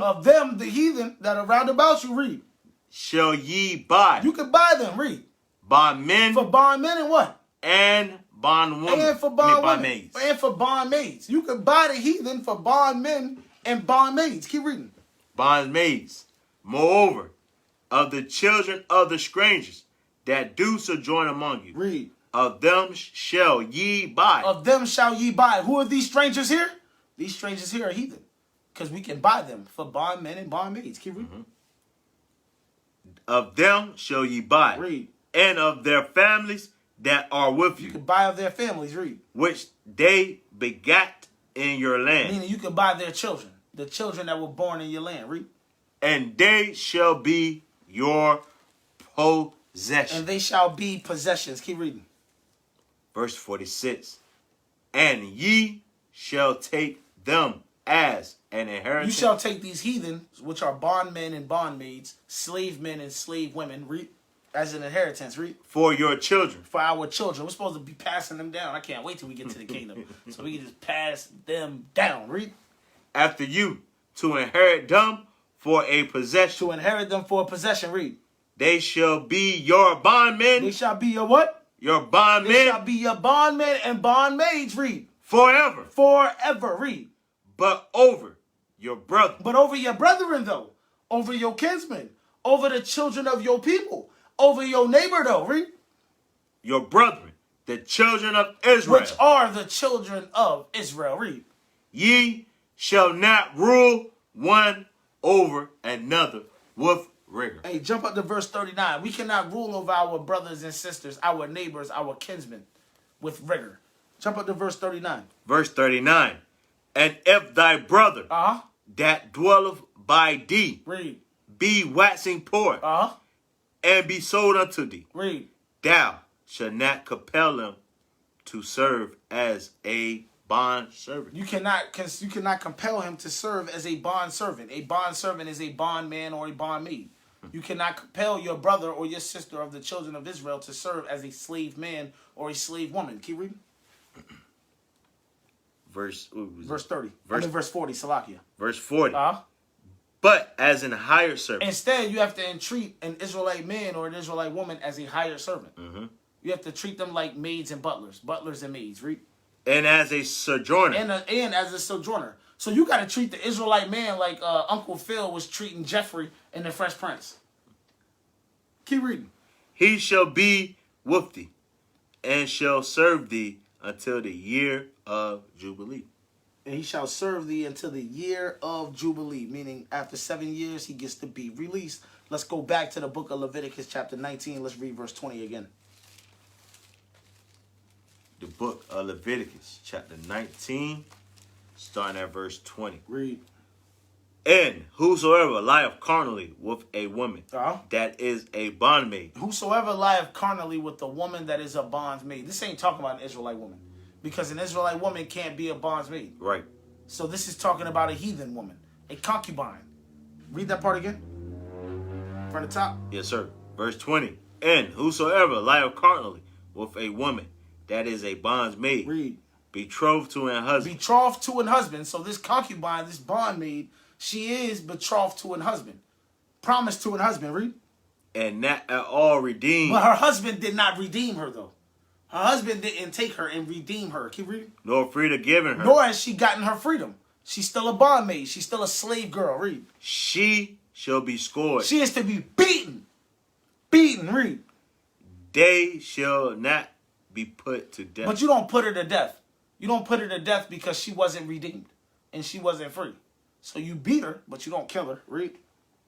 the heathen that are round about you. Read. Shall ye buy. You can buy them. Read. Bondmen. For bondmen and what? And bondwomen. And for bondwomen. And for bondmaids. You can buy the heathen for bondmen and bondmaids. Keep reading. Bondmaids. Moreover, of the children of the strangers that do sojourn among you. Read. Of them shall ye buy. Of them shall ye buy. Who are these strangers here? These strangers here are heathen. Because we can buy them for bondmen and bondmaids. Keep reading. Of them shall ye buy. Read. And of their families that are with you. You can buy of their families. Read. Which they begat in your land. Meaning you can buy their children. The children that were born in your land. Read. And they shall be your possession. And they shall be possessions. Keep reading. Verse 46. And ye shall take them as an inheritance. You shall take these heathens, which are bondmen and bondmaids, slave men and slave women, read, as an inheritance. Read. For your children. For our children. We're supposed to be passing them down. I can't wait till we get to the kingdom. So we can just pass them down. Read. After you, to inherit them for a possession. To inherit them for a possession. Read. They shall be your bondmen. They shall be your what? Your bondmen. They shall be your bondmen and bondmaids. Read. Forever. Forever. Read. But over your brother. But over your brethren, though. Over your kinsmen. Over the children of your people. Over your neighbor, though. Read. Your brethren, the children of Israel. Which are the children of Israel. Read. Ye shall not rule one over another with rigor. Hey, jump up to verse 39. We cannot rule over our brothers and sisters, our neighbors, our kinsmen with rigor. Jump up to verse 39. Verse 39. And if thy brother that dwelleth by thee read, be waxing poor and be sold unto thee, read, thou shalt not compel him to serve as a bond servant. You cannot compel him to serve as a bond servant. A bond servant is a bondman or a bondmaid. You cannot compel your brother or your sister of the children of Israel to serve as a slave man or a slave woman. Keep reading. Verse 30. Verse 40, Salakia. Verse 40. But as an hired servant. Instead, you have to entreat an Israelite man or an Israelite woman as a hired servant. You have to treat them like maids and butlers and maids. Read. And as a sojourner. And as a sojourner. So you got to treat the Israelite man like Uncle Phil was treating Jeffrey in The Fresh Prince. Keep reading. He shall be with thee and shall serve thee until the year of Jubilee. And he shall serve thee until the year of Jubilee. Meaning after 7 years, he gets to be released. Let's go back to the book of Leviticus chapter 19. Let's read verse 20 again. The book of Leviticus chapter 19, starting at verse 20. Read. And whosoever lieth carnally with a woman that is a bondmaid. Whosoever lieth carnally with a woman that is a bondmaid. This ain't talking about an Israelite woman. Because an Israelite woman can't be a bondmaid. Right. So this is talking about a heathen woman. A concubine. Read that part again. From the top. Yes, sir. Verse 20. And whosoever lieth carnally with a woman that is a bondmaid. Read. Betrothed to an husband. Betrothed to an husband. So this concubine, this bondmaid, she is betrothed to an husband. Promised to an husband. Read. And not at all redeemed. But her husband did not redeem her, though. Her husband didn't take her and redeem her. Keep reading. Nor free to given her. Nor has she gotten her freedom. She's still a bondmaid. She's still a slave girl. Read. She shall be scourged. She is to be beaten. Beaten. Read. They shall not be put to death. But you don't put her to death. You don't put her to death because she wasn't redeemed. And she wasn't free. So you beat her, but you don't kill her. Read.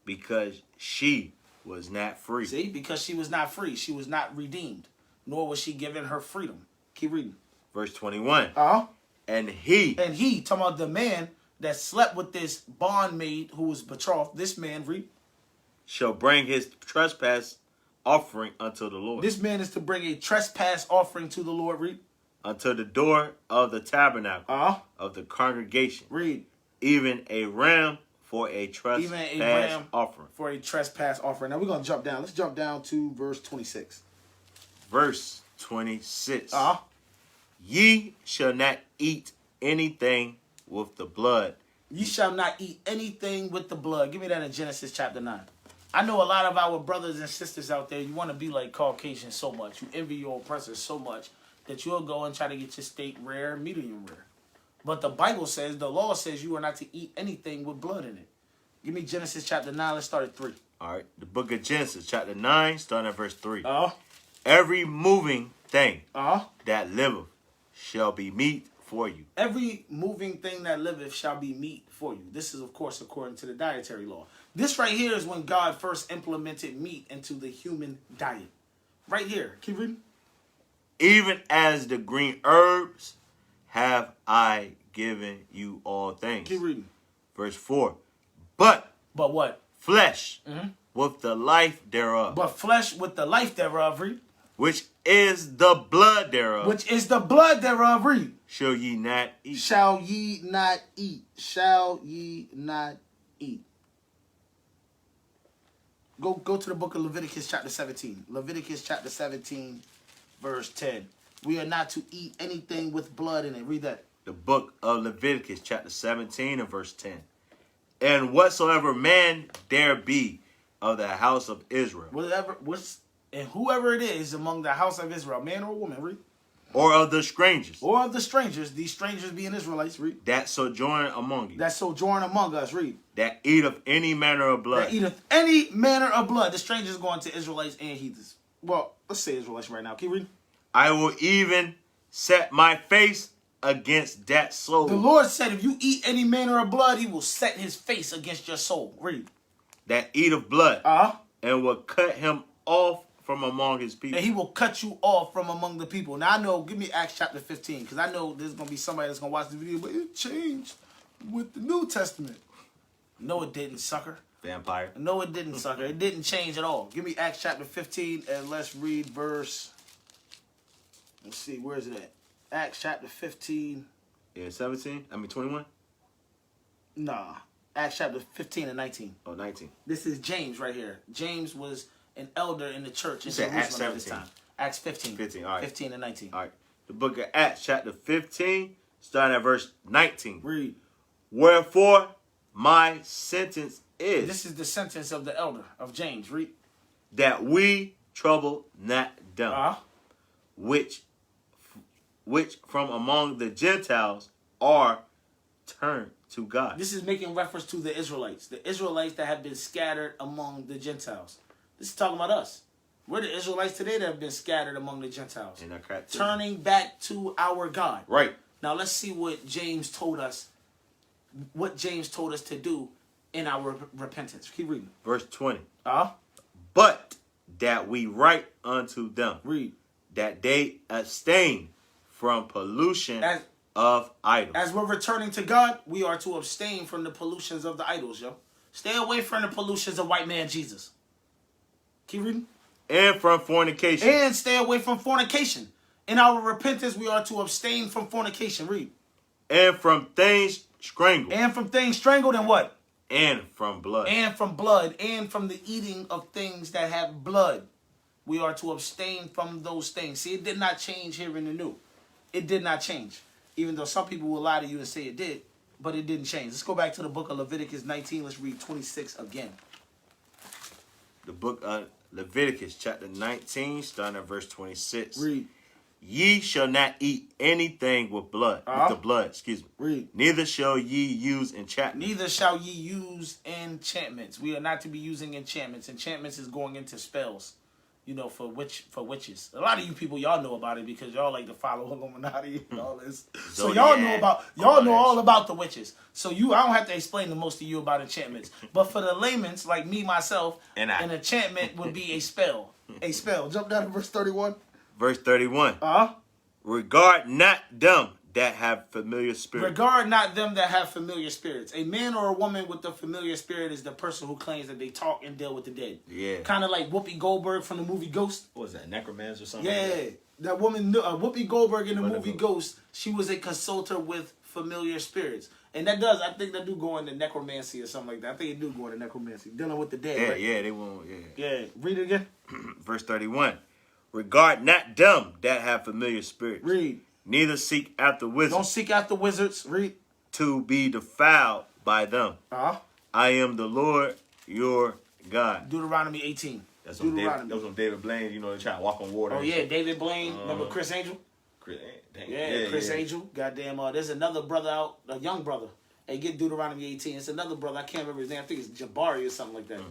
Because she was not free. See? Because she was not free. She was not redeemed. Nor was she given her freedom. Keep reading. Verse 21. And he, talking about the man that slept with this bondmaid who was betrothed, this man, read, shall bring his trespass offering unto the Lord. This man is to bring a trespass offering to the Lord, read. Unto the door of the tabernacle of the congregation. Read. Even a ram for a trespass offering. For a trespass offering. Now we're going to jump down. Let's jump down to verse 26. Verse 26. Ye shall not eat anything with the blood. Ye shall not eat anything with the blood. Give me that in Genesis chapter 9. I know a lot of our brothers and sisters out there, you want to be like Caucasians so much. You envy your oppressors so much that you'll go and try to get your steak rare, medium rare. But the Bible says, the law says you are not to eat anything with blood in it. Give me Genesis chapter 9. Let's start at 3. All right. The book of Genesis chapter 9, starting at verse 3. Every moving thing that liveth shall be meat for you. Every moving thing that liveth shall be meat for you. This is, of course, according to the dietary law. This right here is when God first implemented meat into the human diet. Right here. Keep reading. Even as the green herbs have I given you all things. Keep reading. Verse 4. But what? Flesh with the life thereof. But flesh with the life thereof, read. Which is the blood thereof. Which is the blood thereof, read. Shall ye not eat. Shall ye not eat. Shall ye not eat. Go to the book of Leviticus chapter 17. Leviticus chapter 17, verse 10. We are not to eat anything with blood in it. Read that. The book of Leviticus chapter 17 and verse 10. And whatsoever man there be of the house of Israel. And whoever it is among the house of Israel, man or woman, read. Or of the strangers. Or of the strangers, these strangers being Israelites, read. That sojourn among you. That sojourn among us, read. That eat of any manner of blood. That eateth any manner of blood. The strangers going to Israelites and heathens. Well, let's say Israelites right now. Keep reading. I will even set my face against that soul. The Lord said, if you eat any manner of blood, he will set his face against your soul. Read. That eat of blood. And will cut him off from among his people. And he will cut you off from among the people. Now I know, give me Acts chapter 15, because I know there's going to be somebody that's going to watch the video, but it changed with the New Testament. No, it didn't, sucker. Vampire. No, it didn't, sucker. It didn't change at all. Give me Acts chapter 15, and let's read verse... Let's see, where is it at? Acts chapter 15. Yeah, 17? 21? Nah. Acts chapter 15 and 19. Oh, 19. This is James right here. James was an elder in the church in Jerusalem Acts 17. At this time. Acts 15. 15, all right. 15 and 19. All right. The book of Acts chapter 15, starting at verse 19. Read. Wherefore my sentence is... This is the sentence of the elder, of James. Read. That we trouble not them, which from among the Gentiles are turned to God. This is making reference to the Israelites that have been scattered among the Gentiles. This is talking about us. We're the Israelites today that have been scattered among the Gentiles. Turning back to our God. Right. Now let's see what James told us. What James told us to do in our repentance. Keep reading. Verse 20. But that we write unto them. Read. That they abstain from pollution of idols. As we're returning to God, we are to abstain from the pollutions of the idols, yo. Stay away from the pollutions of white man Jesus. Keep reading. And from fornication. And stay away from fornication. In our repentance, we are to abstain from fornication. Read. And from things strangled. And from things strangled and what? And from blood. And from blood. And from the eating of things that have blood. We are to abstain from those things. See, it did not change here in the new. It did not change. Even though some people will lie to you and say it did. But it didn't change. Let's go back to the book of Leviticus 19. Let's read 26 again. The book of Leviticus chapter 19, starting at verse 26. Read. Ye shall not eat anything with blood. With the blood, excuse me. Read. Neither shall ye use enchantments. Neither shall ye use enchantments. We are not to be using enchantments. Enchantments is going into spells. You know, for witches. A lot of you people, y'all know about it because y'all like to follow Illuminati and all this. So y'all know all about the witches. So I don't have to explain to most of you about enchantments. But for the layman's, like me, myself, an enchantment would be a spell. A spell. Jump down to verse 31. Verse 31. Regard not them that have familiar spirits. Regard not them that have familiar spirits. A man or a woman with a familiar spirit is the person who claims that they talk and deal with the dead. Yeah. Kind of like Whoopi Goldberg from the movie Ghost. What was that, necromancer or something? Yeah. Like that? That woman, Whoopi Goldberg in the movie Ghost, she was a consultant with familiar spirits. And I think that do go into necromancy or something like that. I think it do go into necromancy. Dealing with the dead, Yeah, right? yeah, they won't, Yeah. Read it again. Verse 31. Regard not them that have familiar spirits. Read. Neither seek after wizards. Don't seek after wizards. Read. To be defiled by them. I am the Lord your God. Deuteronomy 18. That was on David Blaine. You know, they try to walk on water. Oh, yeah, David Blaine. Remember Chris Angel? Chris Angel. Goddamn, there's another brother out, a young brother. Hey, get Deuteronomy 18. It's another brother. I can't remember his name. I think it's Jabari or something like that.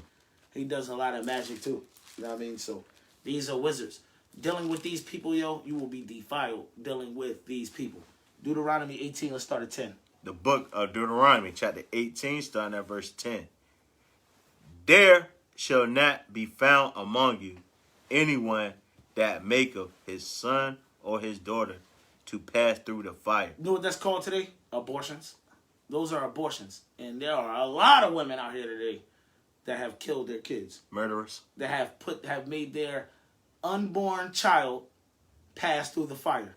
He does a lot of magic, too. You know what I mean? So, these are wizards. Dealing with these people, yo, you will be defiled dealing with these people. Deuteronomy 18, let's start at 10. The book of Deuteronomy, chapter 18, starting at verse 10. There shall not be found among you anyone that maketh his son or his daughter to pass through the fire. You know what that's called today? Abortions. Those are abortions. And there are a lot of women out here today that have killed their kids. Murderers. That have made their unborn child pass through the fire,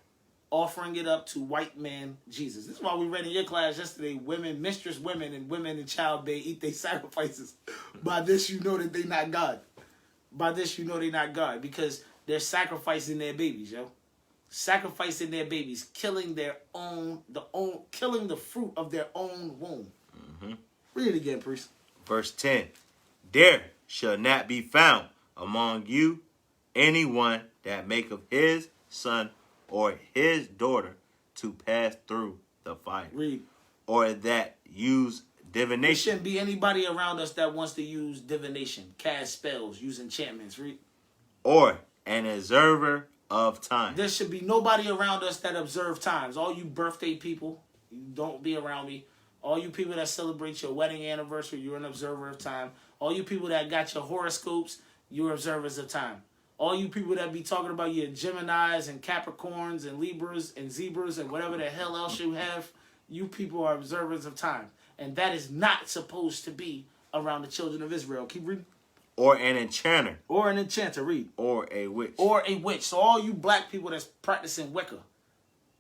offering it up to white man Jesus. This is why we read in your class yesterday, women, mistress women, and women in childbed eat their sacrifices. By this you know that they not God. By this you know they not God, because they're sacrificing their babies, yo. Sacrificing their babies, killing killing the fruit of their own womb. Mm-hmm. Read it again, priest. Verse 10. There shall not be found among you anyone that maketh his son or his daughter to pass through the fire. Read. Or that use divination. There shouldn't be anybody around us that wants to use divination, cast spells, use enchantments. Read. Or an observer of time. There should be nobody around us that observe times. All you birthday people, you don't be around me. All you people that celebrate your wedding anniversary, you're an observer of time. All you people that got your horoscopes, you're observers of time. All you people that be talking about your Geminis and Capricorns and Libras and Zebras and whatever the hell else you have, you people are observers of time. And that is not supposed to be around the children of Israel. Keep reading. Or an enchanter. Or an enchanter, read. Or a witch. Or a witch. So all you black people that's practicing Wicca,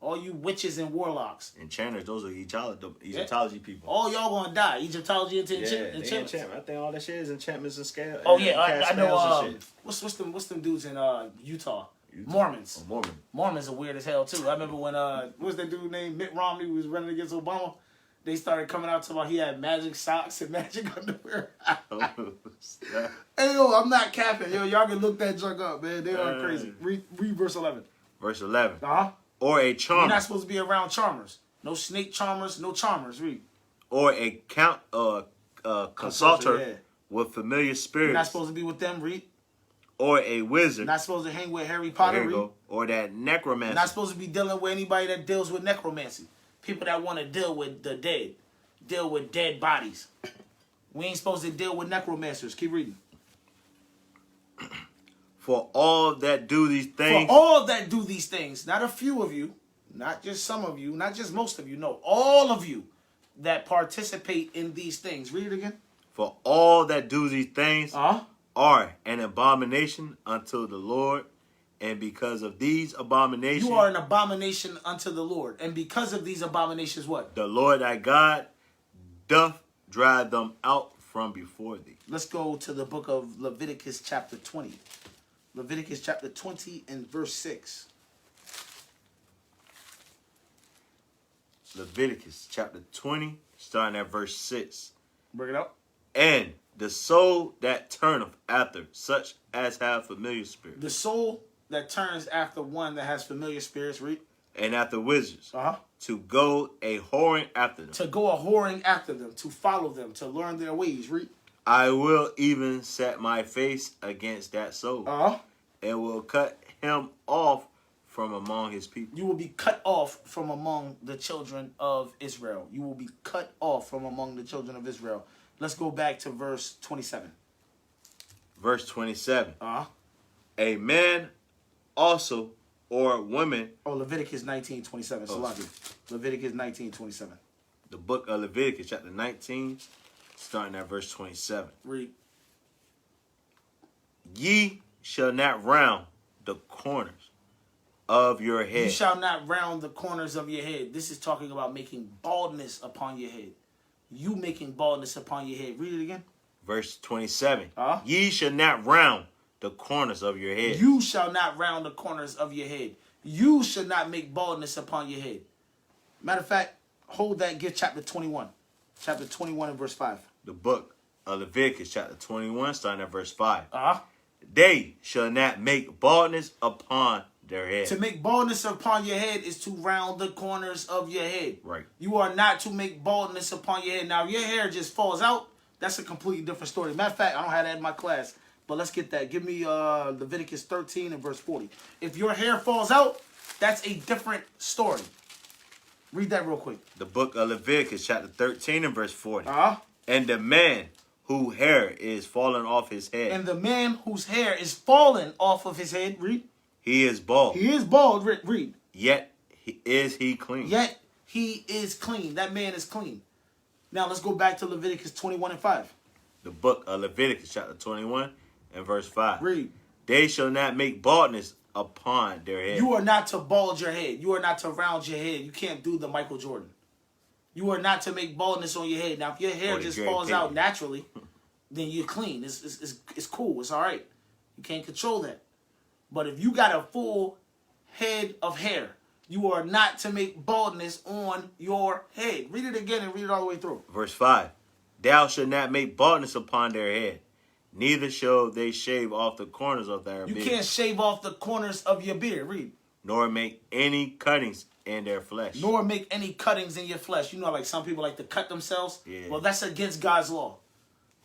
all you witches and warlocks. Enchanters, those are Egyptology people. All y'all gonna die. Egyptology and enchantments. I think all that shit is enchantments and scale. Oh yeah, I know. What's them dudes in Utah? Mormons. Oh, Mormons are weird as hell too. I remember when what's that dude named Mitt Romney was running against Obama? They started coming out to about he had magic socks and magic underwear. Hey yo, I'm not capping. Yo, y'all can look that junk up, man. They are crazy. Read verse 11. Verse 11. Uh-huh. Or a charmer. You're not supposed to be around charmers. No snake charmers, no charmers. Read. Or a consulter with familiar spirits. You're not supposed to be with them. Read. Or a wizard. Not supposed to hang with Harry Potter. There you go. Or that necromancer. Not supposed to be dealing with anybody that deals with necromancy. People that want to deal with the dead. Deal with dead bodies. We ain't supposed to deal with necromancers. Keep reading. For all that do these things. For all that do these things. Not a few of you. Not just some of you. Not just most of you. No, all of you that participate in these things. Read it again. For all that do these things are an abomination unto the Lord. And because of these abominations. You are an abomination unto the Lord. And because of these abominations, what? The Lord thy God doth drive them out from before thee. Let's go to the book of Leviticus chapter 20. Leviticus chapter 20 and verse 6. Leviticus chapter 20, starting at verse 6. Bring it up. And the soul that turneth after such as have familiar spirits. The soul that turns after one that has familiar spirits, read. And after wizards. To go a whoring after them. To go a whoring after them, to follow them, to learn their ways, read. I will even set my face against that soul. And will cut him off from among his people. You will be cut off from among the children of Israel. You will be cut off from among the children of Israel. Let's go back to verse 27. Verse 27. A man also or woman. Leviticus 19:27. Leviticus 19:27. The book of Leviticus, chapter 19, starting at verse 27. Read. Ye shall not round the corners of your head. You shall not round the corners of your head. This is talking about making baldness upon your head. You making baldness upon your head. Read it again. Verse 27. Ye shall not round the corners of your head. You shall not round the corners of your head. You shall not make baldness upon your head. Matter of fact, hold that, give chapter 21. Chapter 21 and verse 5. The book of Leviticus, chapter 21, starting at verse 5. They shall not make baldness upon their head. To make baldness upon your head is to round the corners of your head. Right. You are not to make baldness upon your head. Now, if your hair just falls out, that's a completely different story. Matter of fact, I don't have that in my class, but let's get that. Give me Leviticus 13 and verse 40. If your hair falls out, that's a different story. Read that real quick. The book of Leviticus, chapter 13 and verse 40. Uh-huh. And the man whose hair is fallen off his head. And the man whose hair is fallen off of his head. Read. He is bald. He is bald. Read. Yet is he clean. Yet he is clean. That man is clean. Now let's go back to Leviticus 21 and 5. The book of Leviticus, chapter 21 and verse 5. Read. They shall not make baldness upon their head. You are not to bald your head. You are not to round your head. You can't do the Michael Jordan. You are not to make baldness on your head. Now, if your hair just falls out naturally, then you're clean. It's cool. It's all right. You can't control that. But if you got a full head of hair, you are not to make baldness on your head. Read it again and read it all the way through. Verse 5. Thou shalt not make baldness upon their head, neither shall they shave off the corners of their beard. You can't shave off the corners of your beard. Read. Nor make any cuttings in their flesh. Nor make any cuttings in your flesh. You know, like some people like to cut themselves. Yeah. Well, that's against God's law.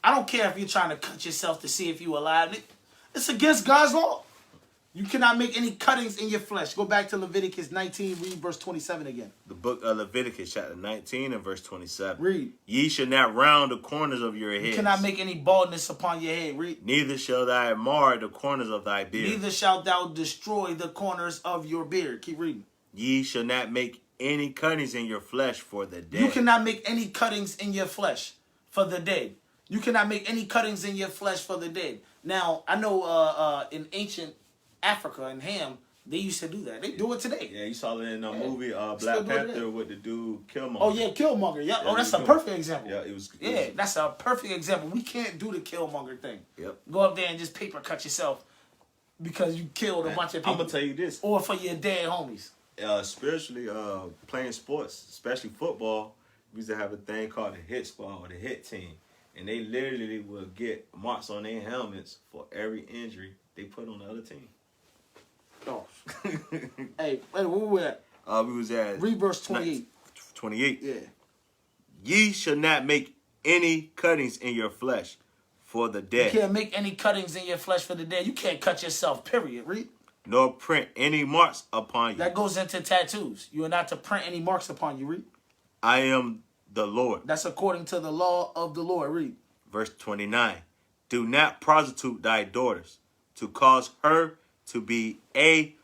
I don't care if you're trying to cut yourself to see if you're alive. It's against God's law. You cannot make any cuttings in your flesh. Go back to Leviticus 19, read verse 27 again. The book of Leviticus, chapter 19 and verse 27. Read. Ye shall not round the corners of your head. You cannot make any baldness upon your head. Read. Neither shall thou mar the corners of thy beard. Neither shalt thou destroy the corners of your beard. Keep reading. Ye shall not make any cuttings in your flesh for the dead. You cannot make any cuttings in your flesh for the dead. You cannot make any cuttings in your flesh for the dead. Now, I know in ancient Africa and Ham, they used to do that. They do it today. Yeah, you saw it in the movie Black Panther with the dude Killmonger. Oh, yeah, Killmonger. Yeah. Oh, that's a perfect example. Yeah, it was. Yeah, that's a perfect example. We can't do the Killmonger thing. Yep. Go up there and just paper cut yourself because you killed a bunch of people. I'm going to tell you this. Or for your dead homies. Spiritually, playing sports, especially football, we used to have a thing called the hit squad or the hit team. And they literally will get marks on their helmets for every injury they put on the other team. Oh. Hey, where we at? We was at... Read verse 28. 28. Yeah. Ye shall not make any cuttings in your flesh for the dead. You can't make any cuttings in your flesh for the dead. You can't cut yourself, period. Read. Nor print any marks upon you. That goes into tattoos. You are not to print any marks upon you. Read. I am the Lord. That's according to the law of the Lord. Read. Verse 29. Do not prostitute thy daughters to cause her to be a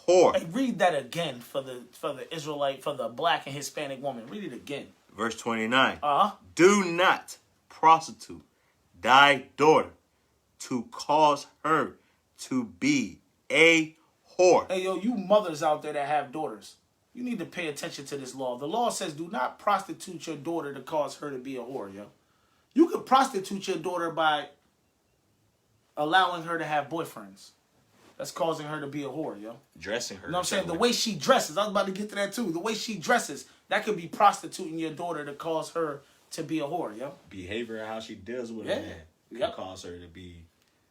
whore. Hey, read that again for the Israelite, for the black and Hispanic woman. Read it again. Verse 29. Uh-huh. Do not prostitute thy daughter to cause her to be a whore. Hey, yo, you mothers out there that have daughters, you need to pay attention to this law. The law says do not prostitute your daughter to cause her to be a whore, yo. You could prostitute your daughter by allowing her to have boyfriends. That's causing her to be a whore, yo. Dressing her. You know what I'm saying? The way she dresses. I was about to get to that, too. The way she dresses, that could be prostituting your daughter to cause her to be a whore, yo. Behavior, how she deals with Yeah. a man, can cause her to be...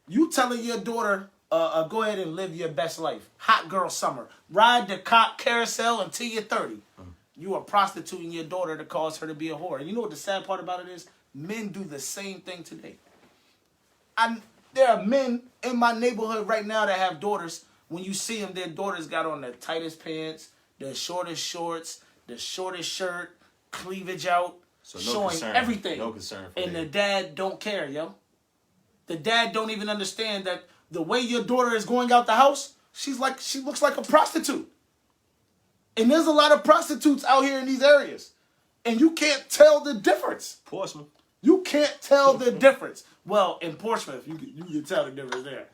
You telling your daughter, go ahead and live your best life. Hot girl summer. Ride the cock carousel until you're 30. You are prostituting your daughter to cause her to be a whore. And you know what the sad part about it is? Men do the same thing today. There are men in my neighborhood right now that have daughters. When you see them, their daughters got on the tightest pants, the shortest shorts, the shortest shirt, cleavage out, So no showing concern. everything. No concern for and them. the dad don't care, yo. The dad don't even understand that the way your daughter is going out the house, she looks like a prostitute. And there's a lot of prostitutes out here in these areas. And you can't tell the difference. Portsmouth. You can't tell the difference. Well, in Portsmouth, you can tell the difference there.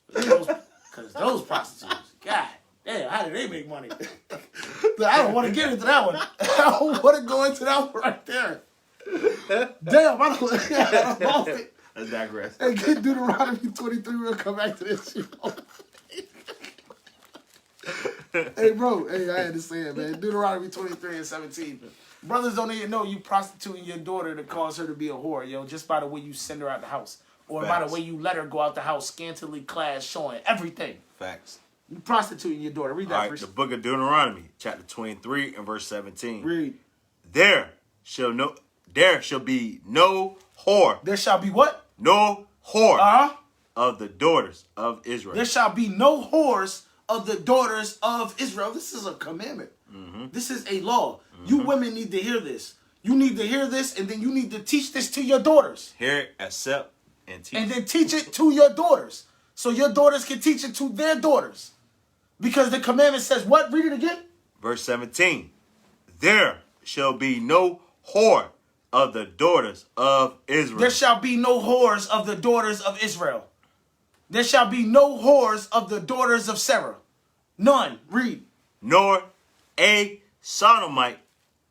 Because those prostitutes, God damn, how do they make money? I don't want to get into that one. I don't want to go into that one right there. Damn, I lost it. Let's digress. Hey, get Deuteronomy 23. We'll come back to this shit. Hey, bro. Hey, I had to say it, man. Deuteronomy 23 and 17. Brothers don't even know you prostituting your daughter to cause her to be a whore, yo, just by the way you send her out the house. Or by the way you let her go out the house, scantily clad, showing everything. Facts. You prostituting your daughter. Read that, All right, the book of Deuteronomy, chapter 23 and verse 17. Read. There shall be no whore. There shall be what? No whore Uh-huh. of the daughters of Israel. There shall be no whores of the daughters of Israel. This is a commandment. This is a law. You women need to hear this. You need to hear this, and then you need to teach this to your daughters. Hear it, accept, and teach. And then teach it to your daughters. So your daughters can teach it to their daughters. Because the commandment says what? Read it again. Verse 17. There shall be no whore of the daughters of Israel. There shall be no whores of the daughters of Israel. There shall be no whores of the daughters of Sarah. None. Read. Nor a sodomite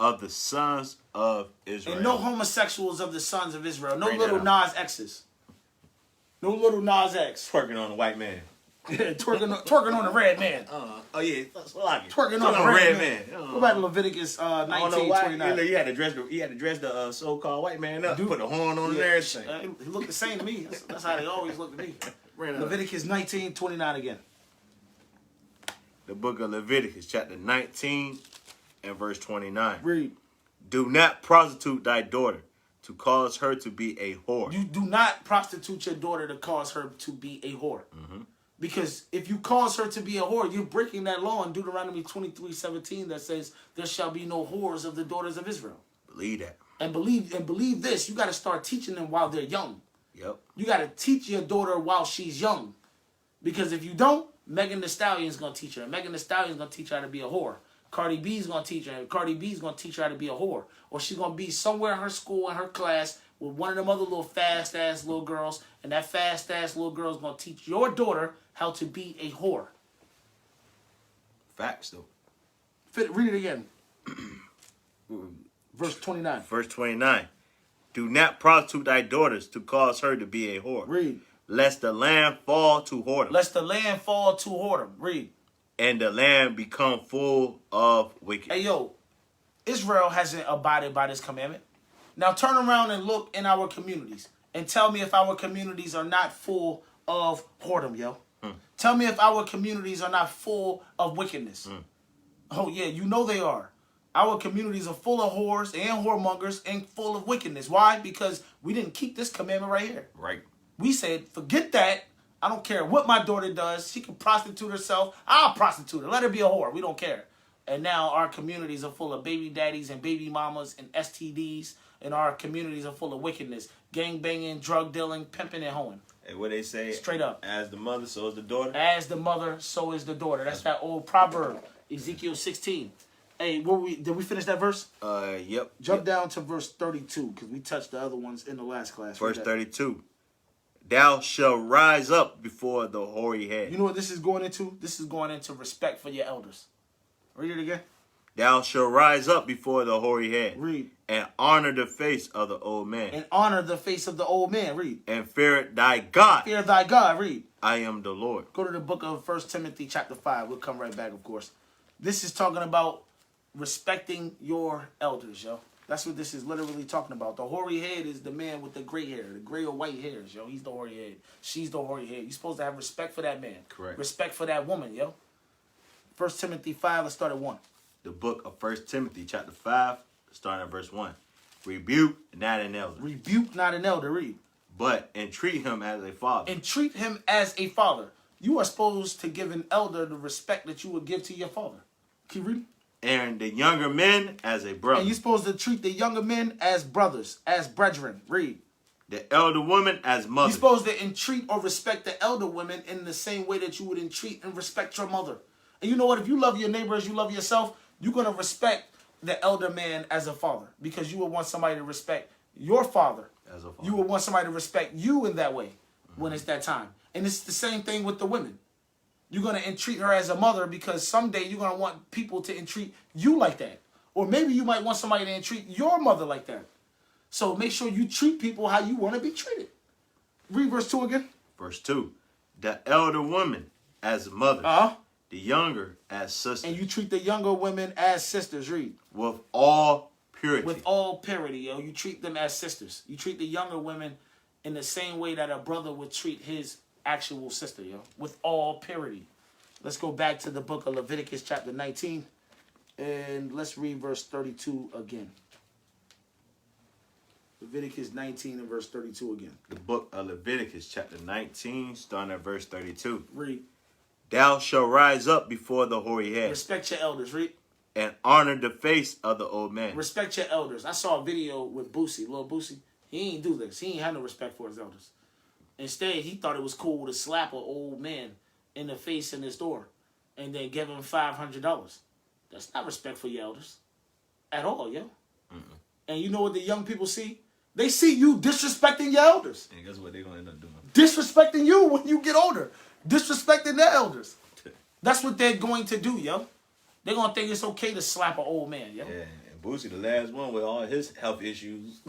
of the sons of Israel. And no homosexuals of the sons of Israel. No little Nas X's. No little Nas X. Twerking on the white man. twerking on the red man. Oh yeah, like twerking on the red man. Go back to Leviticus 19:29. You had to dress the so-called white man up. Put a horn on and everything. He looked the same to me. That's how they always look to me. Leviticus 19:29 again. The book of Leviticus, chapter 19 and verse 29. Read. Do not prostitute thy daughter to cause her to be a whore. You do not prostitute your daughter to cause her to be a whore. Because if you cause her to be a whore, you're breaking that law in Deuteronomy 23:17 that says, there shall be no whores of the daughters of Israel. Believe that. And believe this. You got to start teaching them while they're young. Yep. You got to teach your daughter while she's young. Because if you don't, Megan Thee Stallion's going to teach her. Megan Thee Stallion's going to teach her how to be a whore. Cardi B's going to teach her. Cardi B's going to teach her how to be a whore. Or she's going to be somewhere in her school, in her class, with one of them other little fast-ass little girls. And that fast-ass little girl's going to teach your daughter how to be a whore. Facts, though. Read it again. Verse 29. Verse 29. Do not prostitute thy daughters to cause her to be a whore. Read. Lest the land fall to whoredom. Lest the land fall to whoredom. Read. And the land become full of wickedness. Hey, yo. Israel hasn't abided by this commandment. Now turn around and look in our communities. And tell me if our communities are not full of whoredom, yo. Tell me if our communities are not full of wickedness. Oh, yeah, you know they are. Our communities are full of whores and whoremongers and full of wickedness. Why? Because we didn't keep this commandment right here. Right. We said, forget that. I don't care what my daughter does. She can prostitute herself. I'll prostitute her. Let her be a whore. We don't care. And now our communities are full of baby daddies and baby mamas and STDs. And our communities are full of wickedness. Gang banging, drug dealing, pimping, and hoeing. And what they say, straight up. As the mother, so is the daughter. As the mother, so is the daughter. That's that old proverb, Ezekiel 16. Hey, did we finish that verse? Yep. Jump down to verse 32, because we touched the other ones in the last class. Verse 32. Thou shalt rise up before the hoary head. You know what this is going into? This is going into respect for your elders. Read it again. Thou shalt rise up before the hoary head. Read. And honor the face of the old man. And honor the face of the old man. Read. And fear thy God. Fear thy God. Read. I am the Lord. Go to the book of 1 Timothy chapter 5. We'll come right back, of course. This is talking about respecting your elders, yo. That's what this is literally talking about. The hoary head is the man with the gray hair, the gray or white hairs, yo. He's the hoary head. She's the hoary head. You're supposed to have respect for that man. Correct. Respect for that woman, yo. 1 Timothy 5, let's start at 1. The book of 1 Timothy chapter 5, starting at verse 1. Rebuke not an elder. Rebuke not an elder, read. But entreat him as a father. Entreat him as a father. You are supposed to give an elder the respect that you would give to your father. Keep reading. And the younger men as a brother. And you're supposed to treat the younger men as brothers, as brethren. Read. The elder woman as mother. You're supposed to entreat or respect the elder women in the same way that you would entreat and respect your mother. And you know what? If you love your neighbor as you love yourself, you're going to respect the elder man as a father. Because you would want somebody to respect your father. As a father. You would want somebody to respect you in that way when it's that time. And it's the same thing with the women. You're going to entreat her as a mother because someday you're going to want people to entreat you like that. Or maybe you might want somebody to entreat your mother like that. So make sure you treat people how you want to be treated. Read verse 2 again. Verse 2. The elder woman as mother. The younger as sister. And you treat the younger women as sisters. Read. With all purity. With all purity, yo. You treat them as sisters. You treat the younger women in the same way that a brother would treat his actual sister, yo. With all purity. Let's go back to the book of Leviticus chapter 19. And let's read verse 32 again. Leviticus 19 and verse 32 again. The book of Leviticus chapter 19, starting at verse 32. Read. Thou shalt rise up before the hoary head. Respect your elders. Read. and honor the face of the old man. Respect your elders. I saw a video with Boosie, Lil Boosie. He ain't do this. He ain't had no respect for his elders. Instead, he thought it was cool to slap an old man in the face in his door and then give him $500. That's not respect for your elders at all, yo. And you know what the young people see? They see you disrespecting your elders. And guess what they're going to end up doing? Disrespecting you when you get older. Disrespecting their elders. That's what they're going to do, yo. They're going to think it's okay to slap an old man, yo. Yeah, and Boosie, the last one with all his health issues.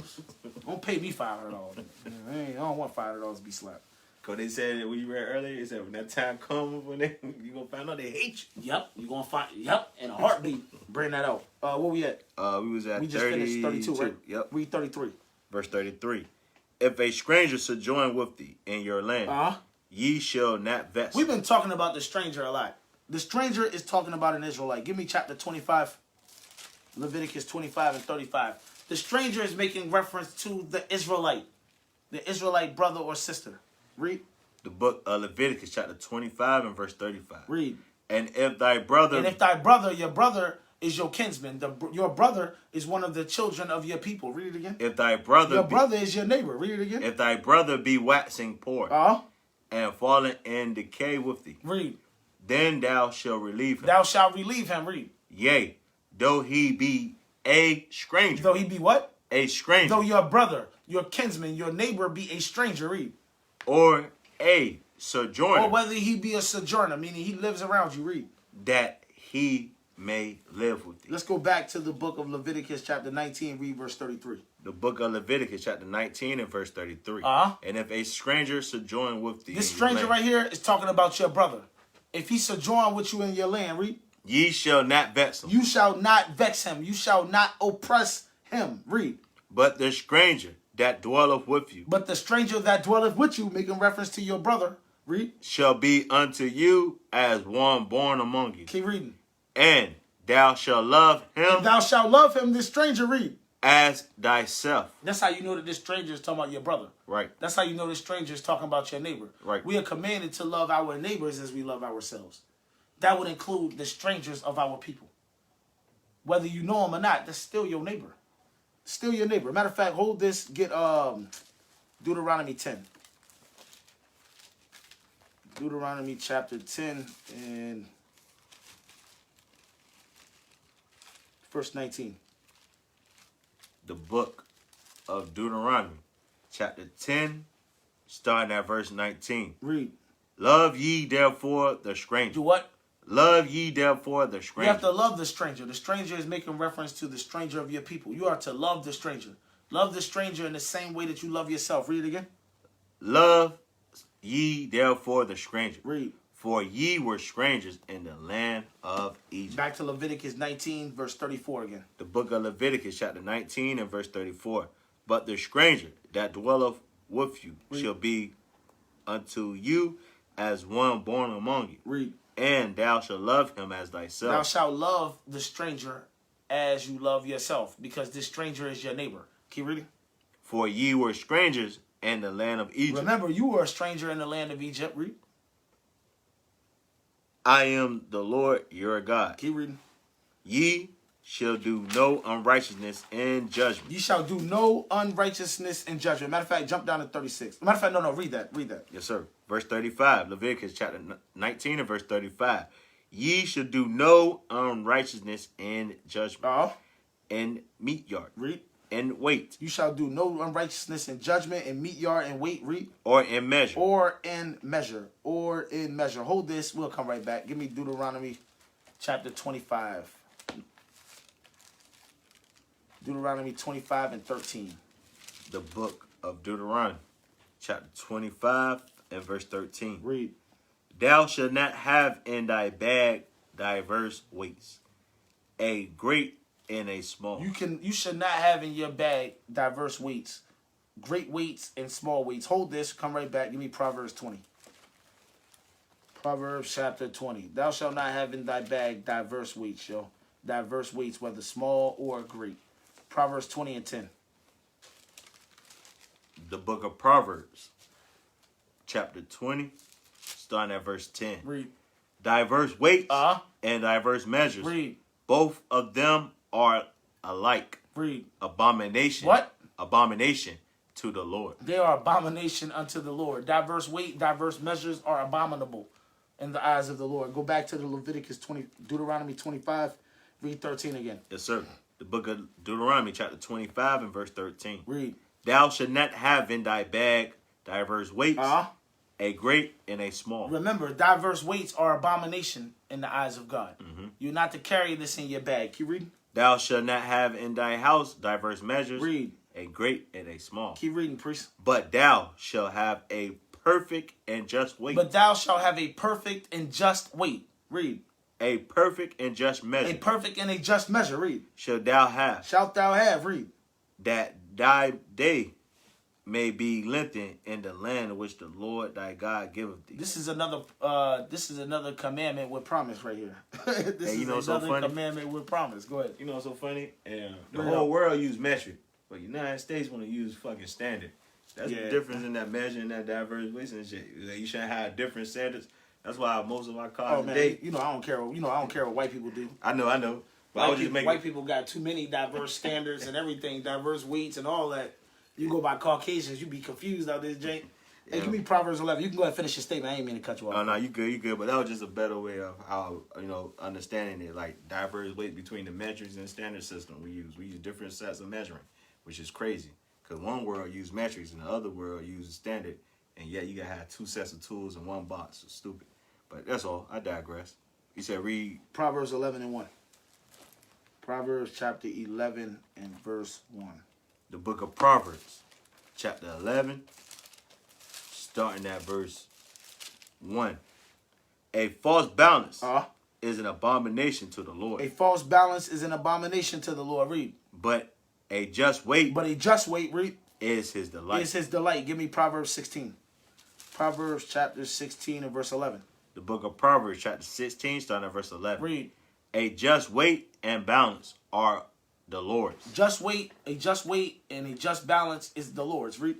Don't pay me $500. I don't want $500 to be slapped. Because they said, when you read earlier, they said when that time comes, when you're going to find out they hate you. Yep, you're going to find, in a heartbeat. Bring that out. Where we at? We was at we just finished 32, right? Yep. Read 33. Verse 33. If a stranger sojourn with thee in your land, ye shall not vex. We've been talking about the stranger a lot. The stranger is talking about an Israelite. Give me chapter 25, Leviticus 25 and 35. The stranger is making reference to the Israelite brother or sister. Read. The book of Leviticus, chapter 25 and verse 35. Read. And if thy brother... your brother is your kinsman. Your brother is one of the children of your people. Read it again. If thy brother... Your brother is your neighbor. Read it again. If thy brother be waxing poor and fallen in decay with thee. Read. Then thou shalt relieve him. Thou shalt relieve him. Read. Yea, though he be a stranger. Though he be what? A stranger. Though your brother, your kinsman, your neighbor be a stranger. Read. Or a sojourner. Or whether he be a sojourner, meaning he lives around you. Read. That he may live with thee. Let's go back to the book of Leviticus chapter 19, read verse 33. The book of Leviticus chapter 19 and verse 33. And if a stranger sojourn with thee. This stranger right here is talking about your brother. If he sojourn with you in your land, read. Ye shall not vex him. You shall not vex him. You shall not oppress him. Read. But the stranger that dwelleth with you. But the stranger that dwelleth with you, making reference to your brother. Read. Shall be unto you as one born among you. Keep reading. And thou shalt love him. And thou shalt love him, this stranger. Read. As thyself. That's how you know that this stranger is talking about your brother. Right. That's how you know this stranger is talking about your neighbor. Right. We are commanded to love our neighbors as we love ourselves. That would include the strangers of our people. Whether you know them or not, that's still your neighbor. Still your neighbor. Matter of fact, hold this. Get Deuteronomy 10. Deuteronomy chapter 10 and verse 19. The book of Deuteronomy, chapter 10, starting at verse 19. Read. Love ye therefore the stranger. Do what? Love ye therefore the stranger. You have to love the stranger. The stranger is making reference to the stranger of your people. You are to love the stranger. Love the stranger in the same way that you love yourself. Read it again. Love ye therefore the stranger. Read. For ye were strangers in the land of Egypt. Back to Leviticus 19, verse 34 again. The book of Leviticus, chapter 19 and verse 34. But the stranger that dwelleth with you shall be unto you as one born among you. Read. And thou shalt love him as thyself. Thou shalt love the stranger as you love yourself, because this stranger is your neighbor. Keep reading. For ye were strangers in the land of Egypt. Remember, you were a stranger in the land of Egypt. Read. I am the Lord your God. Keep reading. Ye shall do no unrighteousness in judgment. Ye shall do no unrighteousness in judgment. Matter of fact, jump down to 36. Matter of fact, no, read that. Read that. Yes, sir. Verse 35, Leviticus chapter 19 and verse 35. Ye shall do no unrighteousness in judgment. In meat yard. Read. In weight. You shall do no unrighteousness in judgment, in meat yard, and weight. Read. Or in measure. Or in measure. Or in measure. Hold this. We'll come right back. Give me Deuteronomy chapter 25. Deuteronomy 25 and 13. The book of Deuteronomy, chapter 25 and verse 13. Read. Thou shalt not have in thy bag diverse weights, a great and a small. You should not have in your bag diverse weights, great weights and small weights. Hold this. Come right back. Give me Proverbs 20. Proverbs chapter 20. Thou shalt not have in thy bag diverse weights, yo. Diverse weights, whether small or great. Proverbs 20 and 10. The book of Proverbs, chapter 20, starting at verse 10. Read. Diverse weights and diverse measures. Read. Both of them are alike. Read. Abomination. What? Abomination to the Lord. They are abomination unto the Lord. Diverse weight, diverse measures are abominable in the eyes of the Lord. Go back to the Deuteronomy 25, read 13 again. Yes, sir. The book of Deuteronomy, chapter 25 and verse 13. Read. Thou shalt not have in thy bag diverse weights, a great and a small. Remember, diverse weights are abomination in the eyes of God. You're not to carry this in your bag. Keep reading. Thou shalt not have in thy house diverse measures, Read. a great and a small. Keep reading, priest. But thou shalt have a perfect and just weight. But thou shalt have a perfect and just weight. Read. A perfect and just measure. A perfect and a just measure. Read. Shalt thou have. Shalt thou have. Read. That thy day may be lengthened in the land which the Lord thy God giveth thee. This is another commandment with promise right here. This Hey, you is know another so funny? commandment with promise. Go ahead. You know what's so funny? The Bring it whole up. world use metric, but the United States want to use fucking standard. That's the difference in that measure and that diverse weights and shit. You shouldn't have different standards. That's why most of our cars today. You know I don't care. I don't care what white people do. I know. But I was just making. White people got too many diverse standards and everything, diverse weights and all that. You go by Caucasians, you be confused out there, Jake. Hey, give me Proverbs 11. You can go ahead and finish your statement. I ain't mean to cut you off. Oh, no, you good. But that was just a better way of how, understanding it. Like, diverse weight between the metrics and standard system we use. We use different sets of measuring, which is crazy. Because one world use metrics and the other world uses standard. And yet you got to have two sets of tools in one box. It's stupid. But that's all. I digress. You said read. Proverbs 11 and 1. Proverbs chapter 11 and verse 1. The book of Proverbs, chapter 11, starting at verse 1. A false balance is an abomination to the Lord. A false balance is an abomination to the Lord. Read. But a just weight. Read. Is his delight. Is his delight. Give me Proverbs 16. Proverbs chapter 16 and verse 11. The book of Proverbs, chapter 16, starting at verse 11. Read. A just weight and balance are the Lord's. A just weight, and a just balance is the Lord's. Read.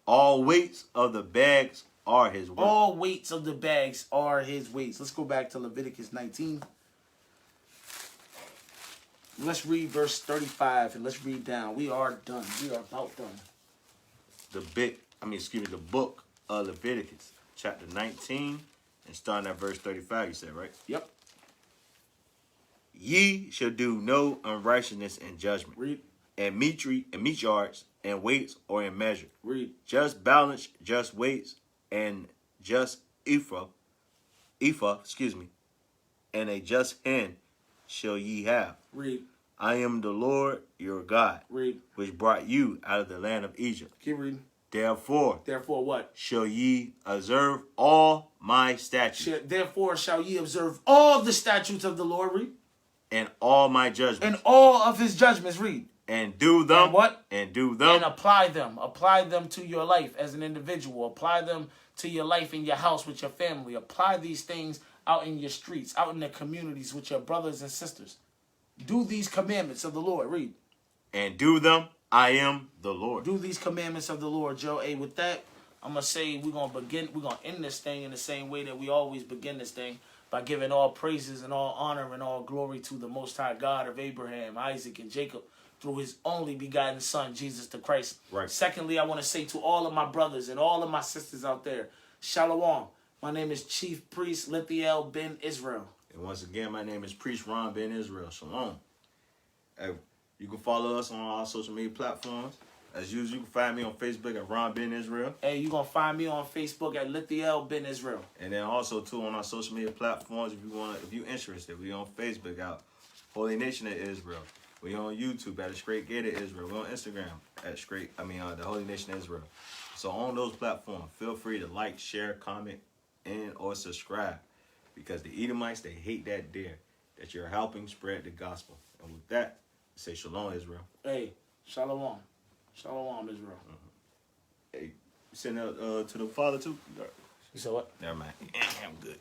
All weights of the bags are his weight. All weights of the bags are his weights. Let's go back to Leviticus 19. Let's read verse 35 and let's read down. We are done. We are about done. The book of Leviticus, chapter 19, and starting at verse 35, you said, right? Yep. Ye shall do no unrighteousness in judgment. Read. And meat yards, and weights, or in measure. Read. Just balance, just weights, and just ephah, and a just hand shall ye have. Read. I am the Lord your God, Read. which brought you out of the land of Egypt. Keep reading. Therefore what? Shall ye observe all my statutes. Therefore shall ye observe all the statutes of the Lord. Read. And all my judgments. And all of his judgments. Read. And do them. And what? And do them. And apply them. Apply them to your life as an individual. Apply them to your life in your house with your family. Apply these things out in your streets, out in the communities with your brothers and sisters. Do these commandments of the Lord. Read. And do them. I am the Lord. Do these commandments of the Lord, Joe. Hey, with that, I'm going to say we're going to end this thing in the same way that we always begin this thing, by giving all praises and all honor and all glory to the Most High God of Abraham, Isaac, and Jacob through his only begotten Son, Jesus the Christ. Right. Secondly, I want to say to all of my brothers and all of my sisters out there, Shalom. My name is Chief Priest Lithiyel ben Israel. And once again, my name is Priest Ron ben Israel. Shalom. You can follow us on all social media platforms. As usual, you can find me on Facebook at Ron Ben Israel. Hey, you're going to find me on Facebook at Lithiyel ben Israel. And then also, too, on our social media platforms, if you're interested, we on Facebook at Holy Nation of Israel. We on YouTube at the Straight Gate of Israel. We on Instagram at the Holy Nation of Israel. So on those platforms, feel free to like, share, comment, and or subscribe. Because the Edomites, they hate that dare that you're helping spread the gospel. And with that, say Shalom, Israel. Hey, Shalom. Shalom, Israel. Hey, you send that to the Father, too? You said what? Never mind. I'm good.